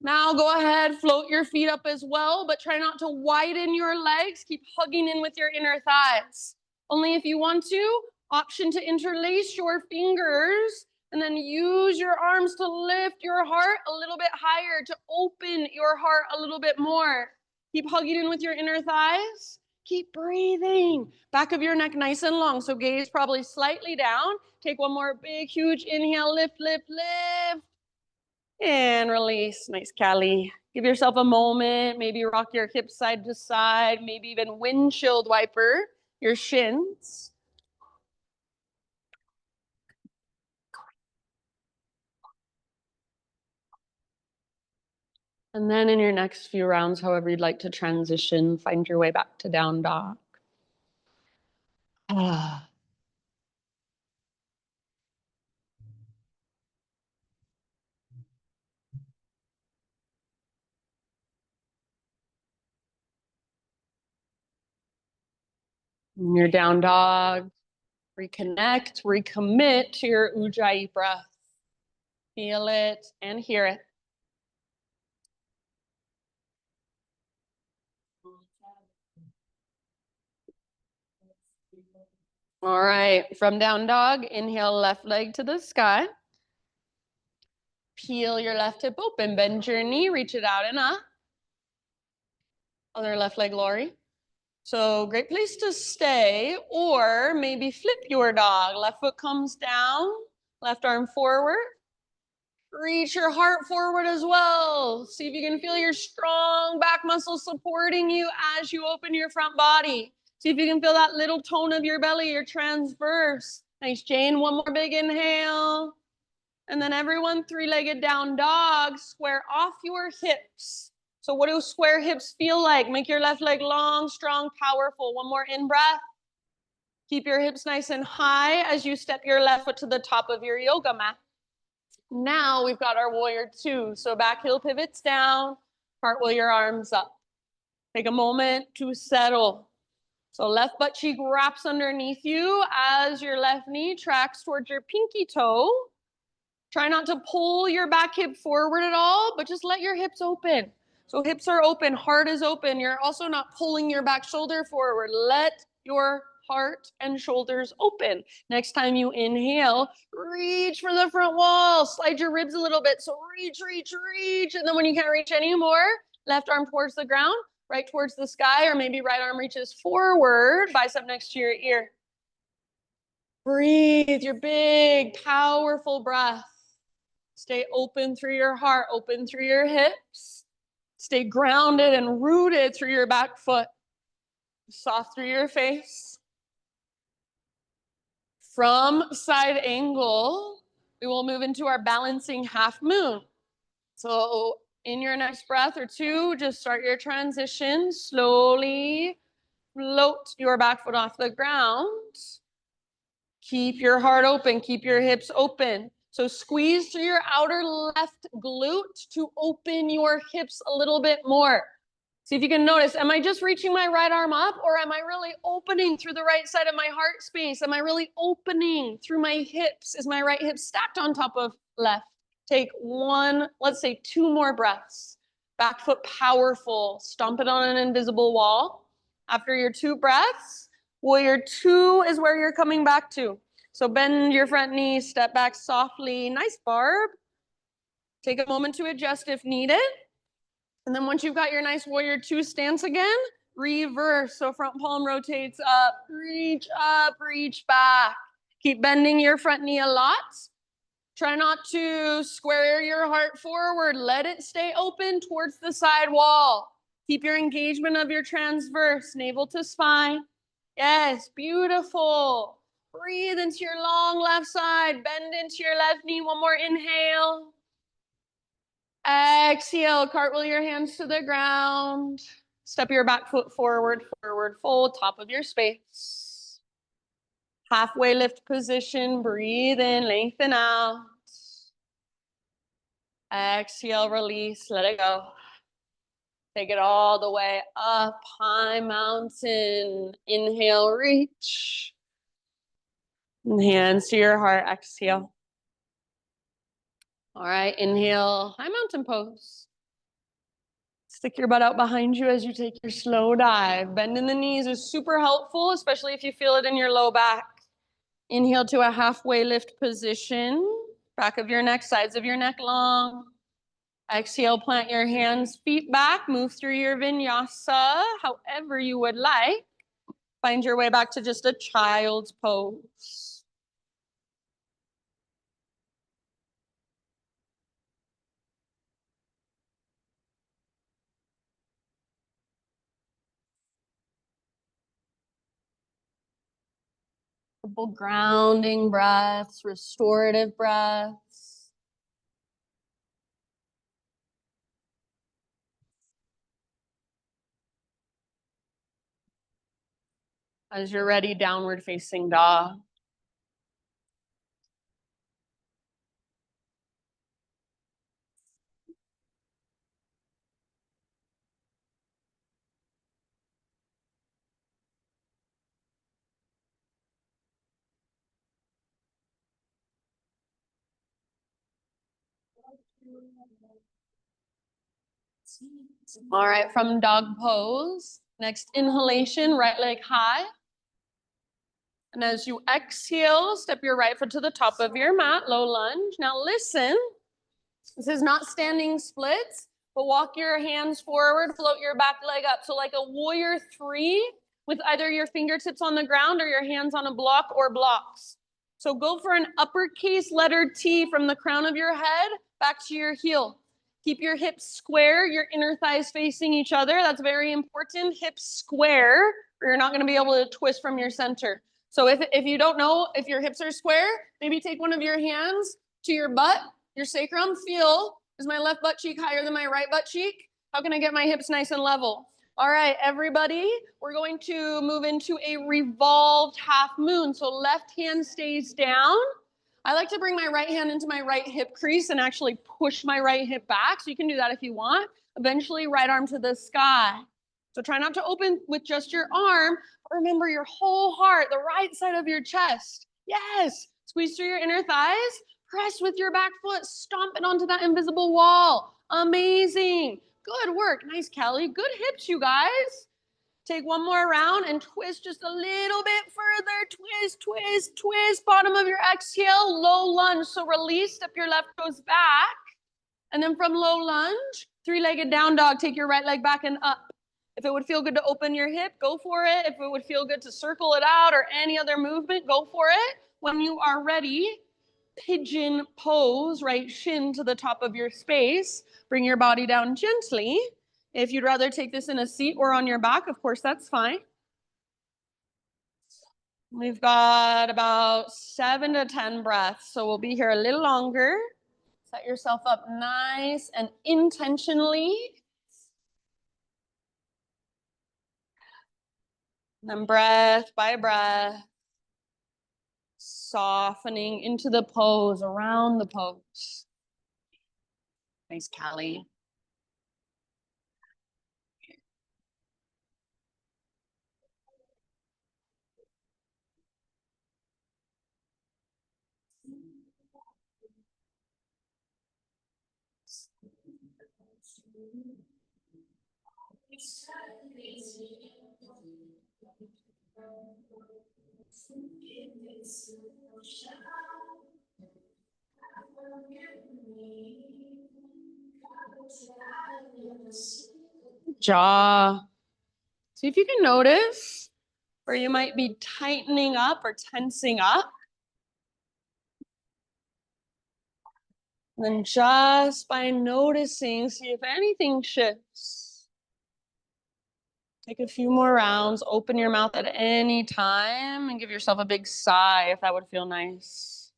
Now go ahead. Float your feet up as well, but try not to widen your legs. Keep hugging in with your inner thighs. Only if you want to. Option to interlace your fingers and then use your arms to lift your heart a little bit higher, to open your heart a little bit more. Keep hugging in with your inner thighs. Keep breathing. Back of your neck nice and long. So gaze probably slightly down. Take one more big, huge inhale. Lift, lift, lift. And release. Nice, Callie. Give yourself a moment. Maybe rock your hips side to side. Maybe even windshield wiper your shins. And then in your next few rounds, however you'd like to transition, find your way back to down dog. In your down dog, reconnect, recommit to your Ujjayi breath. Feel it and hear it. All right, from down dog, inhale left leg to the sky. Peel your left hip open, bend your knee, reach it out and up. Other left leg, Lori. So great place to stay, or maybe flip your dog. Left foot comes down, left arm forward. Reach your heart forward as well. See if you can feel your strong back muscles supporting you as you open your front body. See if you can feel that little tone of your belly, your transverse. Nice, Jane. One more big inhale. And then everyone, three-legged down dog, square off your hips. So what do square hips feel like? Make your left leg long, strong, powerful. One more in-breath. Keep your hips nice and high as you step your left foot to the top of your yoga mat. Now we've got our warrior two. So back heel pivots down, cartwheel your arms up. Take a moment to settle. So left butt cheek wraps underneath you as your left knee tracks towards your pinky toe. Try not to pull your back hip forward at all, but just let your hips open. So hips are open, heart is open. You're also not pulling your back shoulder forward. Let your heart and shoulders open. Next time you inhale, reach for the front wall. Slide your ribs a little bit. So reach, reach, reach. And then when you can't reach anymore, left arm towards the ground, right towards the sky, or maybe right arm reaches forward, bicep next to your ear. Breathe your big, powerful breath. Stay open through your heart, open through your hips. Stay grounded and rooted through your back foot. Soft through your face. From side angle, we will move into our balancing half moon. So in your next breath or two, just start your transition. Slowly float your back foot off the ground. Keep your heart open, keep your hips open. So squeeze through your outer left glute to open your hips a little bit more. See if you can notice, am I just reaching my right arm up, or am I really opening through the right side of my heart space? Am I really opening through my hips? Is my right hip stacked on top of left? Take one, let's say 2 more breaths. Back foot powerful, stomp it on an invisible wall. After your 2 breaths, warrior 2 is where you're coming back to. So bend your front knee, step back softly. Nice, Barb. Take a moment to adjust if needed. And then once you've got your nice warrior 2 stance again, reverse. So front palm rotates up, reach back. Keep bending your front knee a lot. Try not to square your heart forward. Let it stay open towards the side wall. Keep your engagement of your transverse, navel to spine. Yes, beautiful. Breathe into your long left side. Bend into your left knee. One more inhale. Exhale, cartwheel your hands to the ground. Step your back foot forward, forward fold, top of your space. Halfway lift position. Breathe in, lengthen out. Exhale, release, let it go. Take it all the way up, high mountain. Inhale, reach. Hands to your heart, exhale. All right, inhale, high mountain pose. Stick your butt out behind you as you take your slow dive. Bending the knees is super helpful, especially if you feel it in your low back. Inhale to a halfway lift position. Back of your neck, sides of your neck long. Exhale, plant your hands, feet back, move through your vinyasa, however you would like. Find your way back to just a child's pose. Couple grounding breaths, restorative breaths. As you're ready, downward facing dog. All right, from dog pose, next inhalation, right leg high. And as you exhale, step your right foot to the top of your mat, low lunge. Now listen, This is not standing splits, but walk your hands forward, float your back leg up. So like a warrior 3 with either your fingertips on the ground or your hands on a block or blocks. So go for an uppercase letter T from the crown of your head back to your heel. Keep your hips square, your inner thighs facing each other. That's very important. Hips square, or you're not going to be able to twist from your center. So if you don't know if your hips are square, maybe take one of your hands to your butt, your sacrum. Feel, is my left butt cheek higher than my right butt cheek? How can I get my hips nice and level? All right, everybody, we're going to move into a revolved half moon. So left hand stays down. I like to bring my right hand into my right hip crease and actually push my right hip back. So you can do that if you want. Eventually, right arm to the sky. So try not to open with just your arm. But remember your whole heart, the right side of your chest. Yes. Squeeze through your inner thighs. Press with your back foot. Stomp it onto that invisible wall. Amazing. Good work. Nice, Kelly. Good hips, you guys. Take one more round and twist just a little bit further. Twist, twist, twist. Bottom of your exhale, low lunge. So release, step your left toes back. And then from low lunge, 3-legged down dog, take your right leg back and up. If it would feel good to open your hip, go for it. If it would feel good to circle it out or any other movement, go for it. When you are ready, pigeon pose, right shin to the top of your space. Bring your body down gently. If you'd rather take this in a seat or on your back, of course, that's fine. We've got about 7 to 10 breaths, so we'll be here a little longer. Set yourself up nice and intentionally. And then breath by breath, softening into the pose, around the pose. Nice, Callie. Jaw. See if you can notice where you might be tightening up or tensing up. And then just by noticing, see if anything shifts. Take a few more rounds. Open your mouth at any time and give yourself a big sigh if that would feel nice.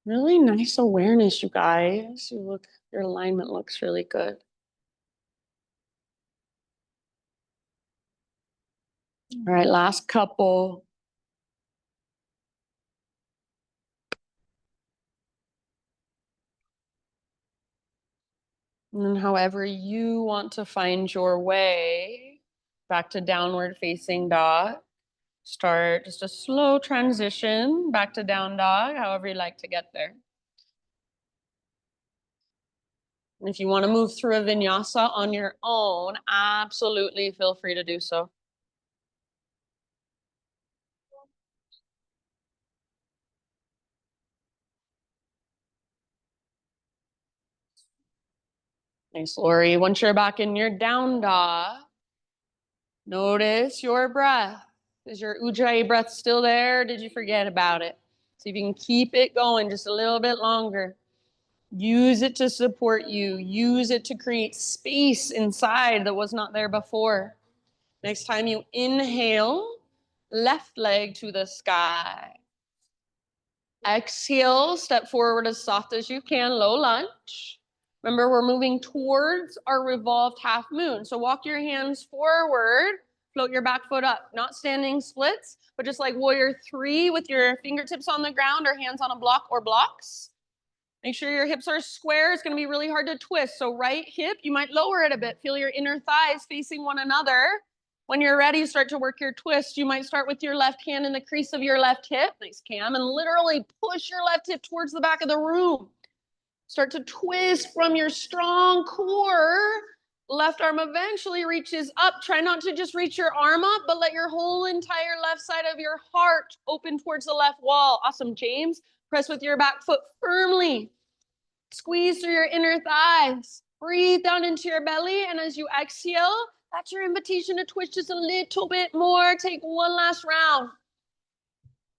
Really nice awareness, you guys. Your alignment looks really good. All right, last couple. And then however you want to find your way back to downward facing dog. Start just a slow transition back to down dog, however you like to get there. And if you want to move through a vinyasa on your own, absolutely feel free to do so. Nice, Lori. Once you're back in your down dog, notice your breath. Is your Ujjayi breath still there? Or did you forget about it? See if you can keep it going just a little bit longer. Use it to support you. Use it to create space inside that was not there before. Next time you inhale, left leg to the sky. Exhale, step forward as soft as you can, low lunge. Remember, we're moving towards our revolved half moon. So walk your hands forward, float your back foot up. Not standing splits, but just like warrior 3 with your fingertips on the ground or hands on a block or blocks. Make sure your hips are square. It's going to be really hard to twist. So right hip, you might lower it a bit. Feel your inner thighs facing one another. When you're ready, start to work your twist. You might start with your left hand in the crease of your left hip. Nice, Cam. And literally push your left hip towards the back of the room. Start to twist from your strong core Left arm eventually reaches up. Try not to just reach your arm up, but let your whole entire left side of your heart open towards the left wall. Awesome, James. Press with your back foot firmly. Squeeze through your inner thighs. Breathe down into your belly. And as you exhale, that's your invitation to twitch just a little bit more. Take one last round.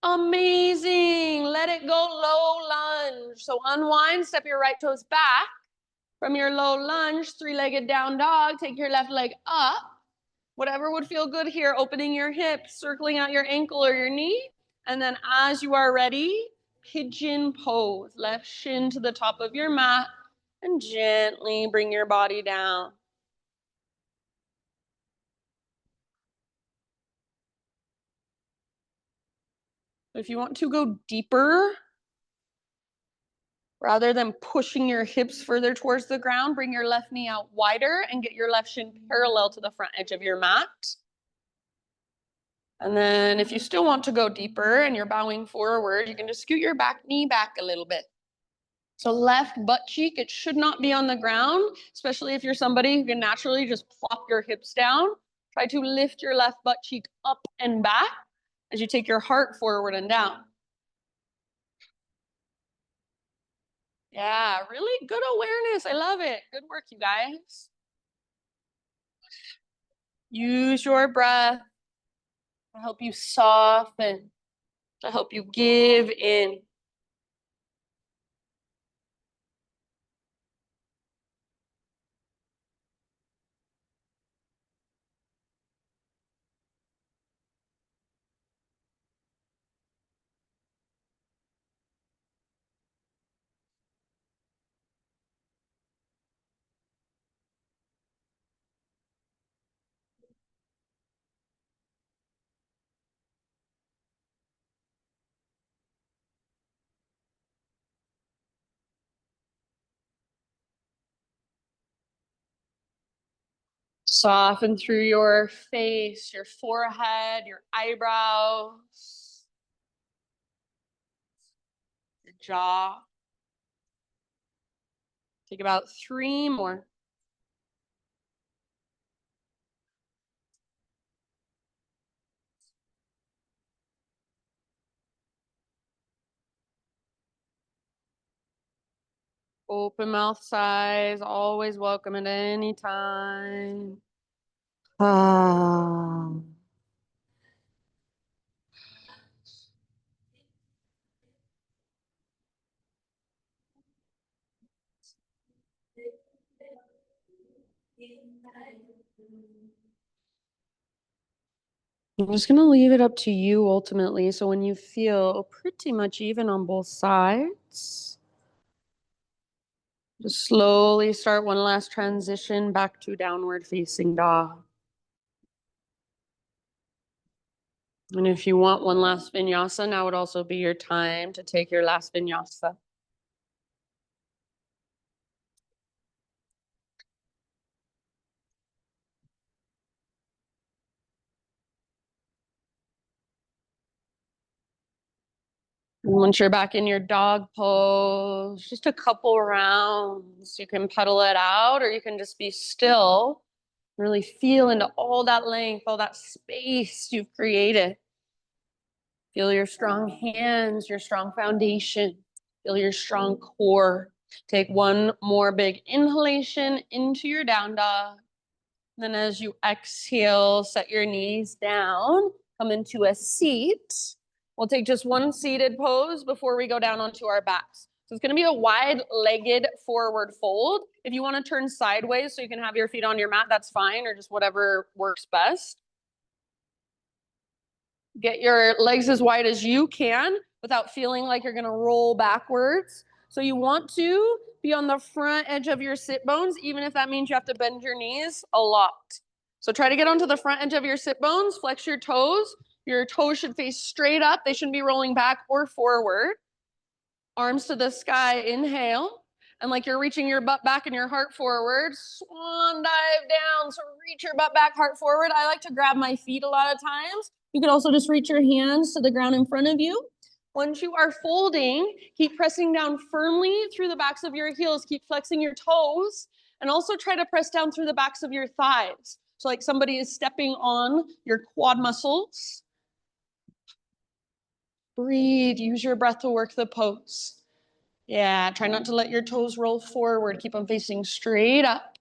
Amazing. Let it go, low lunge. So unwind, step your right toes back. From your low lunge, three-legged down dog, take your left leg up. Whatever would feel good here, opening your hips, circling out your ankle or your knee. And then as you are ready, pigeon pose. Left shin to the top of your mat and gently bring your body down. If you want to go deeper, rather than pushing your hips further towards the ground, bring your left knee out wider and get your left shin parallel to the front edge of your mat. And then if you still want to go deeper and you're bowing forward, you can just scoot your back knee back a little bit. So left butt cheek, it should not be on the ground, especially if you're somebody who can naturally just plop your hips down. Try to lift your left butt cheek up and back as you take your heart forward and down. Yeah, really good awareness. I love it. Good work, you guys. Use your breath to help you soften, to help you give in. Soften through your face, your forehead, your eyebrows, your jaw. Take about 3 more. Open mouth size, always welcome at any time. Ah. I'm just going to leave it up to you ultimately. So when you feel pretty much even on both sides, just slowly start one last transition back to downward facing dog. And if you want one last vinyasa, now would also be your time to take your last vinyasa. And once you're back in your dog pose, just a couple rounds. You can pedal it out or you can just be still. Really feel into all that length, all that space you've created. Feel your strong hands, your strong foundation. Feel your strong core. Take one more big inhalation into your down dog. Then as you exhale, set your knees down, come into a seat. We'll take just one seated pose before we go down onto our backs. So it's going to be a wide-legged forward fold. If you want to turn sideways so you can have your feet on your mat, that's fine, or just whatever works best. Get your legs as wide as you can without feeling like you're going to roll backwards. So you want to be on the front edge of your sit bones, even if that means you have to bend your knees a lot. So try to get onto the front edge of your sit bones, flex your toes. Your toes should face straight up. They shouldn't be rolling back or forward. Arms to the sky, inhale. And like you're reaching your butt back and your heart forward, swan dive down. So reach your butt back, heart forward. I like to grab my feet a lot of times. You can also just reach your hands to the ground in front of you. Once you are folding, keep pressing down firmly through the backs of your heels. Keep flexing your toes. And also try to press down through the backs of your thighs. So like somebody is stepping on your quad muscles. Breathe, use your breath to work the pose. Yeah, try not to let your toes roll forward. Keep them facing straight up.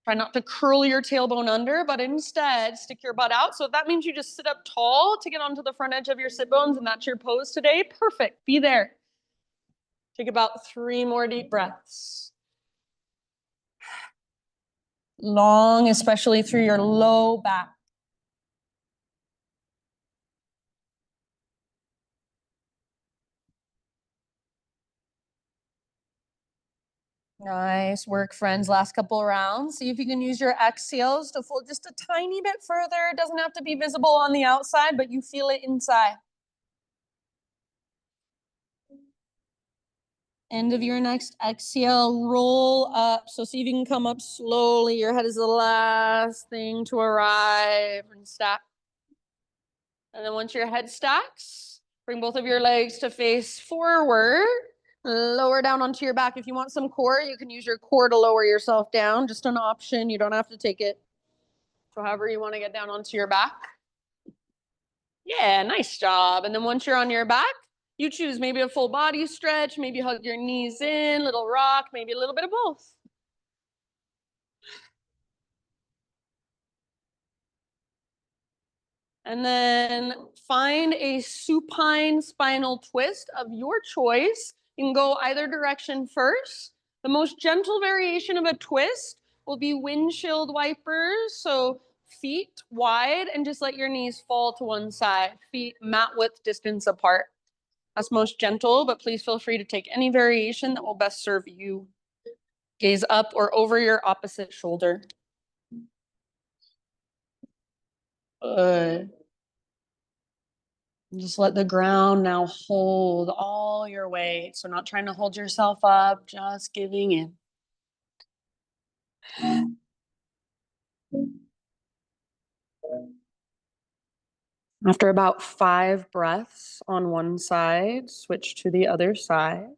Try not to curl your tailbone under, but instead stick your butt out. So if that means you just sit up tall to get onto the front edge of your sit bones and that's your pose today, perfect, be there. Take about 3 more deep breaths. Long, especially through your low back. Nice work, friends. Last couple rounds. See if you can use your exhales to fold just a tiny bit further. It doesn't have to be visible on the outside, but you feel it inside. End of your next exhale, roll up. So see if you can come up slowly. Your head is the last thing to arrive and stack. And then once your head stacks, bring both of your legs to face forward. Lower down onto your back. If you want some core, you can use your core to lower yourself down. Just an option. You don't have to take it. So however you want to get down onto your back. Yeah, nice job. And then once you're on your back, you choose maybe a full body stretch, maybe hug your knees in, little rock, maybe a little bit of both. And then find a supine spinal twist of your choice. You can go either direction first. The most gentle variation of a twist will be windshield wipers. So feet wide and just let your knees fall to one side. Feet mat width distance apart. That's most gentle, but please feel free to take any variation that will best serve you. Gaze up or over your opposite shoulder. Good. Just let the ground now hold all your weight. So not trying to hold yourself up, just giving in. After about 5 breaths on one side, switch to the other side.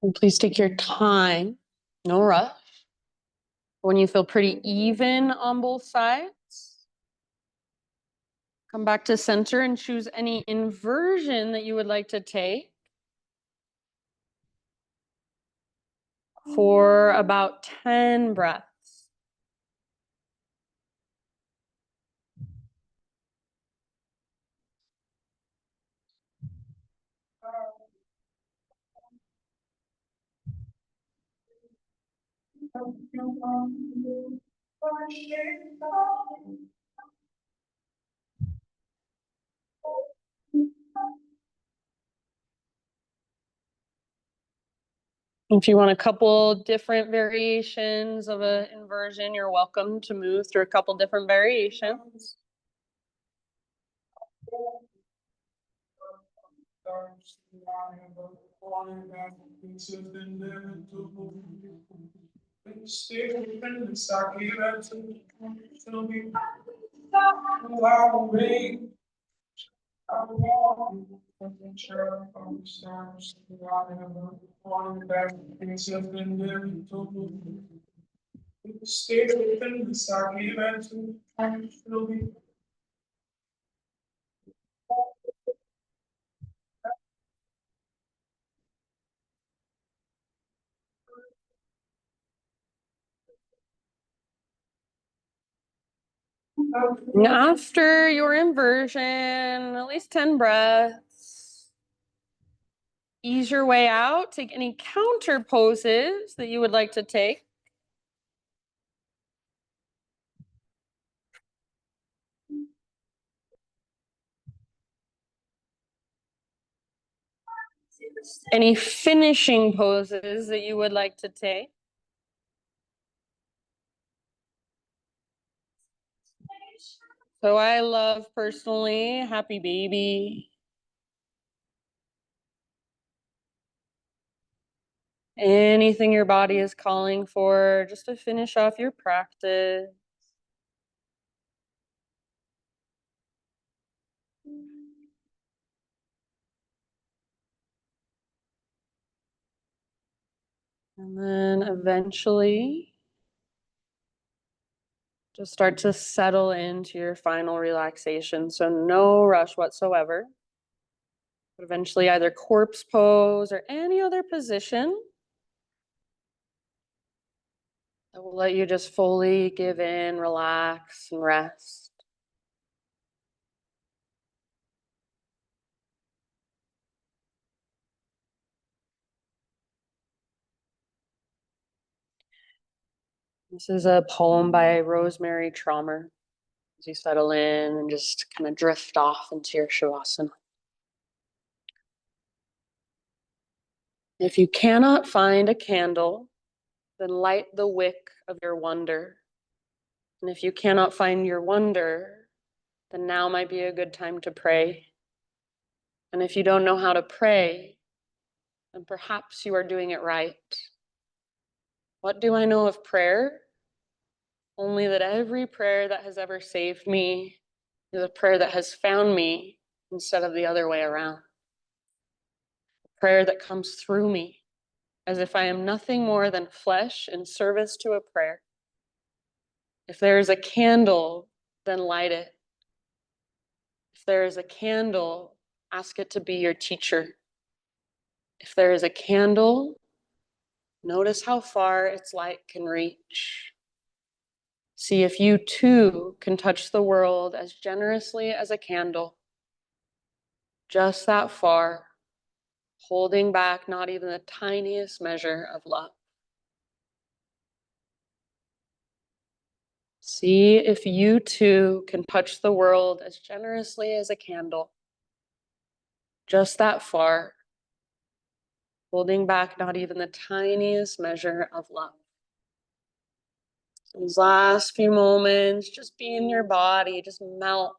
And please take your time, no rush. When you feel pretty even on both sides, come back to center and choose any inversion that you would like to take for about 10 breaths. If you want a couple different variations of an inversion, you're welcome to move through a couple different variations. After your inversion, at least 10 breaths. Ease your way out. Take any counter poses that you would like to take. Any finishing poses that you would like to take? So I love personally Happy Baby. Anything your body is calling for, just to finish off your practice. And then eventually, just start to settle into your final relaxation. So no rush whatsoever. But eventually either corpse pose or any other position that will let you just fully give in, relax, and rest. This is a poem by Rosemary Traumer. As you settle in and just kind of drift off into your Shavasana. If you cannot find a candle, then light the wick of your wonder. And if you cannot find your wonder, then now might be a good time to pray. And if you don't know how to pray, then perhaps you are doing it right. What do I know of prayer? Only that every prayer that has ever saved me is a prayer that has found me instead of the other way around. A prayer that comes through me, as if I am nothing more than flesh in service to a prayer. If there is a candle, then light it. If there is a candle, ask it to be your teacher. If there is a candle, notice how far its light can reach. See if you too can touch the world as generously as a candle, just that far, holding back not even the tiniest measure of love. See if you too can touch the world as generously as a candle, just that far, holding back not even the tiniest measure of love. These last few moments, just be in your body, just melt.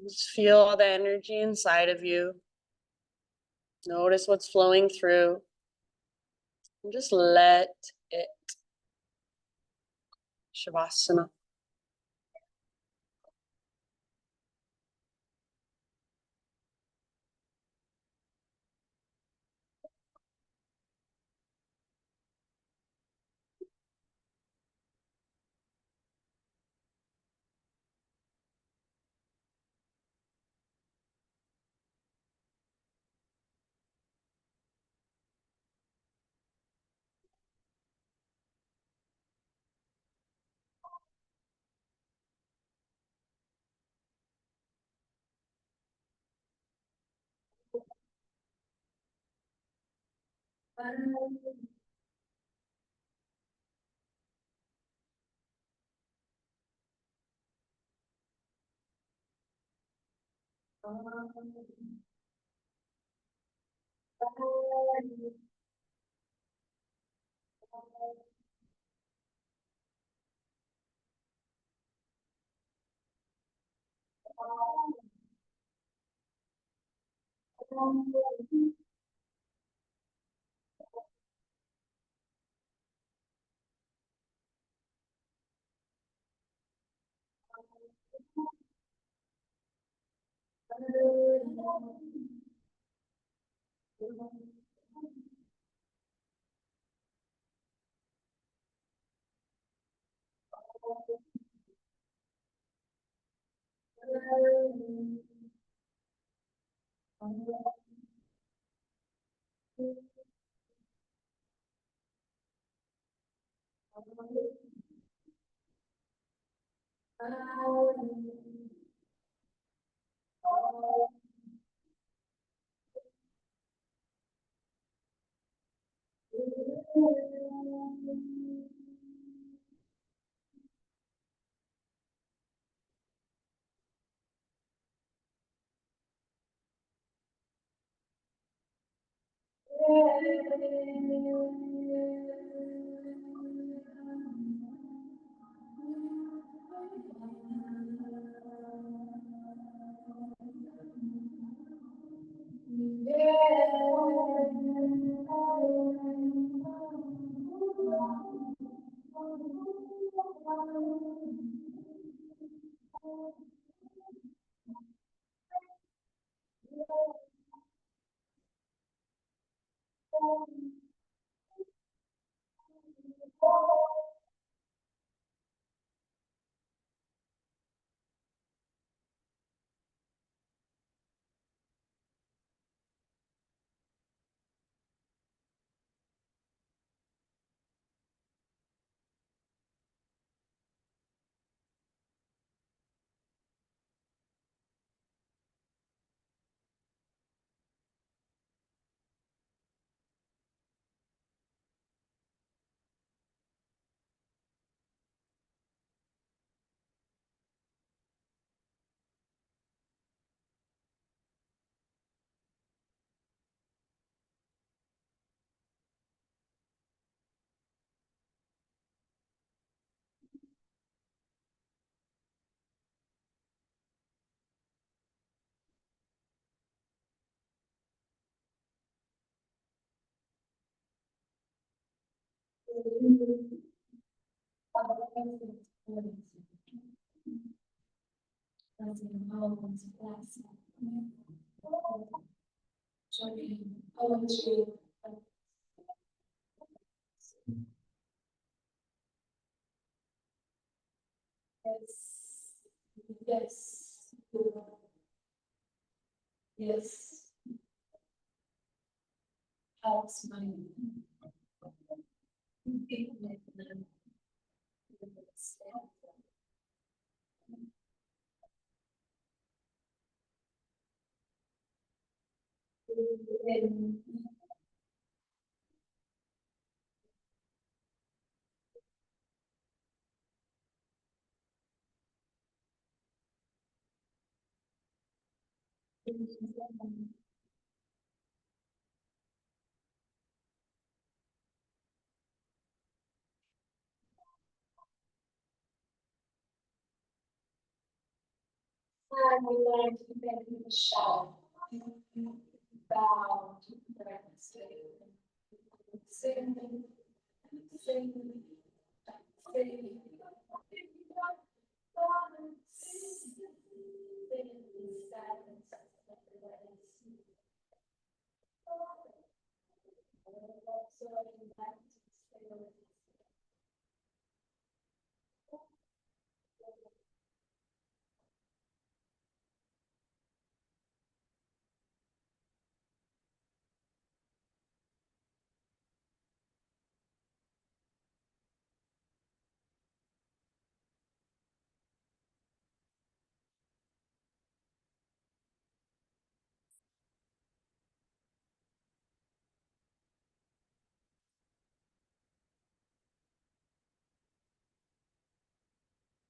Just feel all the energy inside of you. Notice what's flowing through. And just let it. Shavasana.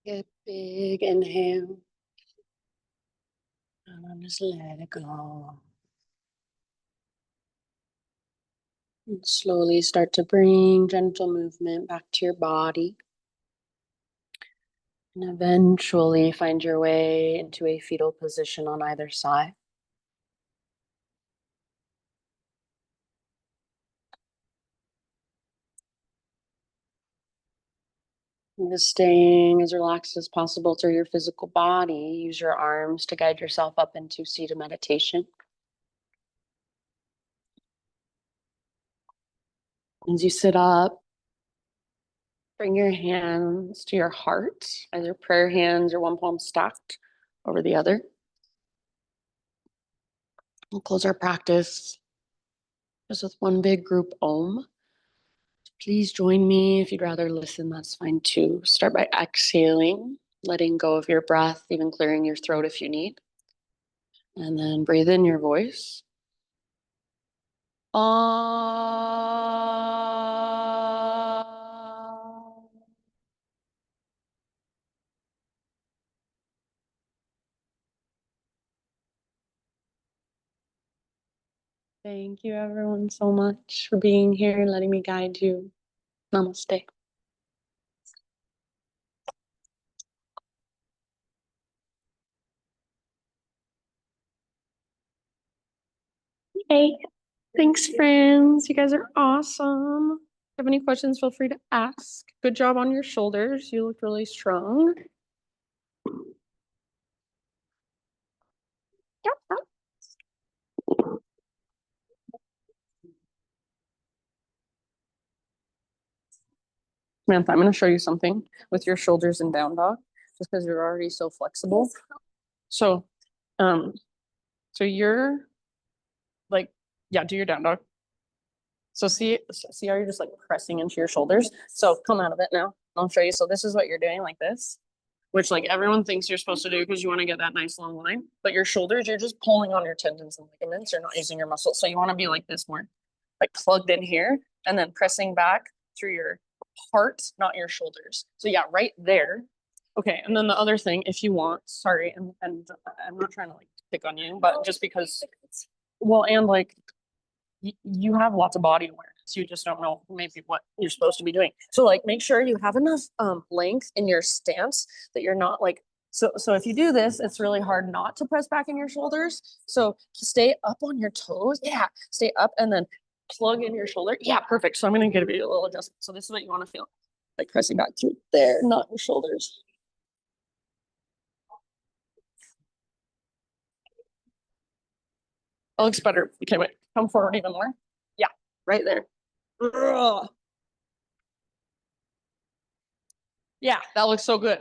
Get big inhale. And then just let it go. And slowly start to bring gentle movement back to your body. And eventually find your way into a fetal position on either side. And just staying as relaxed as possible through your physical body. Use your arms to guide yourself up into seated meditation. As you sit up, bring your hands to your heart, either prayer hands or one palm stacked over the other. We'll close our practice just with one big group Om. Please join me. If you'd rather listen, that's fine too. Start by exhaling, letting go of your breath, even clearing your throat if you need. And then breathe in your voice. Ah. Thank you everyone so much for being here and letting me guide you. Namaste. Hey, thanks friends. You guys are awesome. If you have any questions, feel free to ask. Good job on your shoulders. You look really strong. Yep. Samantha, I'm going to show you something with your shoulders in down dog, just because you're already so flexible. So, um, so you're like, yeah, do your down dog. So see how you're just like pressing into your shoulders. So come out of it now. I'll show you. So this is what you're doing like this, which like everyone thinks you're supposed to do because you want to get that nice long line. But your shoulders, you're just pulling on your tendons and ligaments. You're not using your muscles. So you want to be like this more, like plugged in here and then pressing back through your heart, not your shoulders. So yeah, right there. Okay, and then the other thing, if you want, sorry, and I'm not trying to like pick on you, but just because, well, and like you have lots of body awareness. You just don't know maybe what you're supposed to be doing. So like make sure you have enough length in your stance that you're not like so if you do this, it's really hard not to press back in your shoulders. So stay up on your toes. Yeah, stay up and then plug in your shoulder. Yeah, perfect. So I'm gonna give you a little adjustment. So this is what you want to feel. Like pressing back through there, not your shoulders. That looks better. Okay, wait. Come forward even more. Yeah, right there. Ugh. Yeah, that looks so good.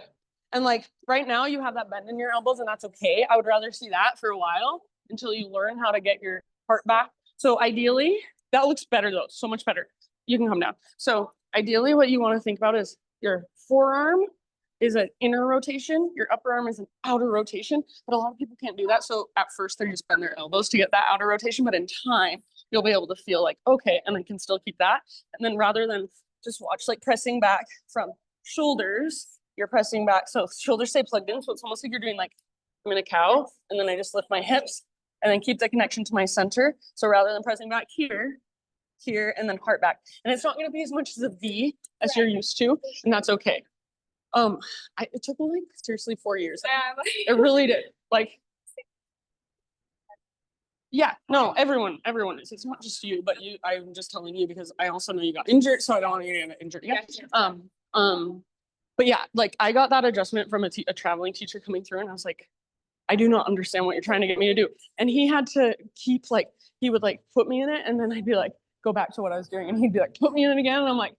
And like right now you have that bend in your elbows and that's okay. I would rather see that for a while until you learn how to get your heart back. So ideally, that looks better though, so much better. You can come down. So ideally what you want to think about is your forearm is an inner rotation, your upper arm is an outer rotation, but a lot of people can't do that. So at first they just bend their elbows to get that outer rotation, but in time you'll be able to feel like, okay, and I can still keep that. And then rather than just watch like pressing back from shoulders, you're pressing back. So shoulders stay plugged in. So it's almost like you're doing like, I'm in a cow and then I just lift my hips and then keep the connection to my center. So rather than pressing back here, and then heart back. And it's not going to be as much as a V as you're used to. And that's okay. It took me like seriously 4 years. It really did. Like, yeah, no, everyone is. It's not just you, but you. I'm just telling you because I also know you got injured, so I don't want you to get injured again. But yeah, like I got that adjustment from a traveling teacher coming through, and I was like, I do not understand what you're trying to get me to do. And he had to keep like he would like put me in it, and then I'd be like, go back to what I was doing, and he'd be like, put me in it again, and I'm like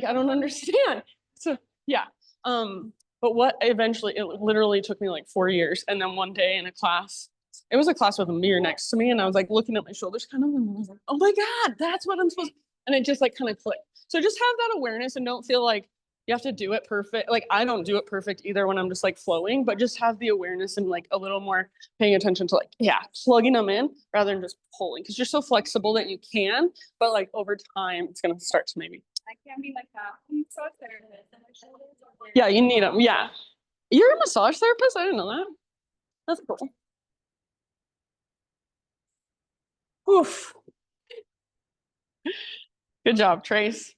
I don't understand. So yeah, but what eventually it literally took me like 4 years, and then one day in a class. It was a class with a mirror next to me, and I was like looking at my shoulders kind of, and I was like, oh my God, that's what I'm supposed to. And it just like kind of clicked. So just have that awareness and don't feel like you have to do it perfect. Like I don't do it perfect either when I'm just like flowing, but just have the awareness and like a little more paying attention to like, yeah, plugging them in rather than just pulling because you're so flexible that you can, but like over time, it's going to start to maybe. I can be like that. I'm so therapist. Yeah, you need them. Yeah. You're a massage therapist? I didn't know that. That's cool. Oof. Good job, Trace.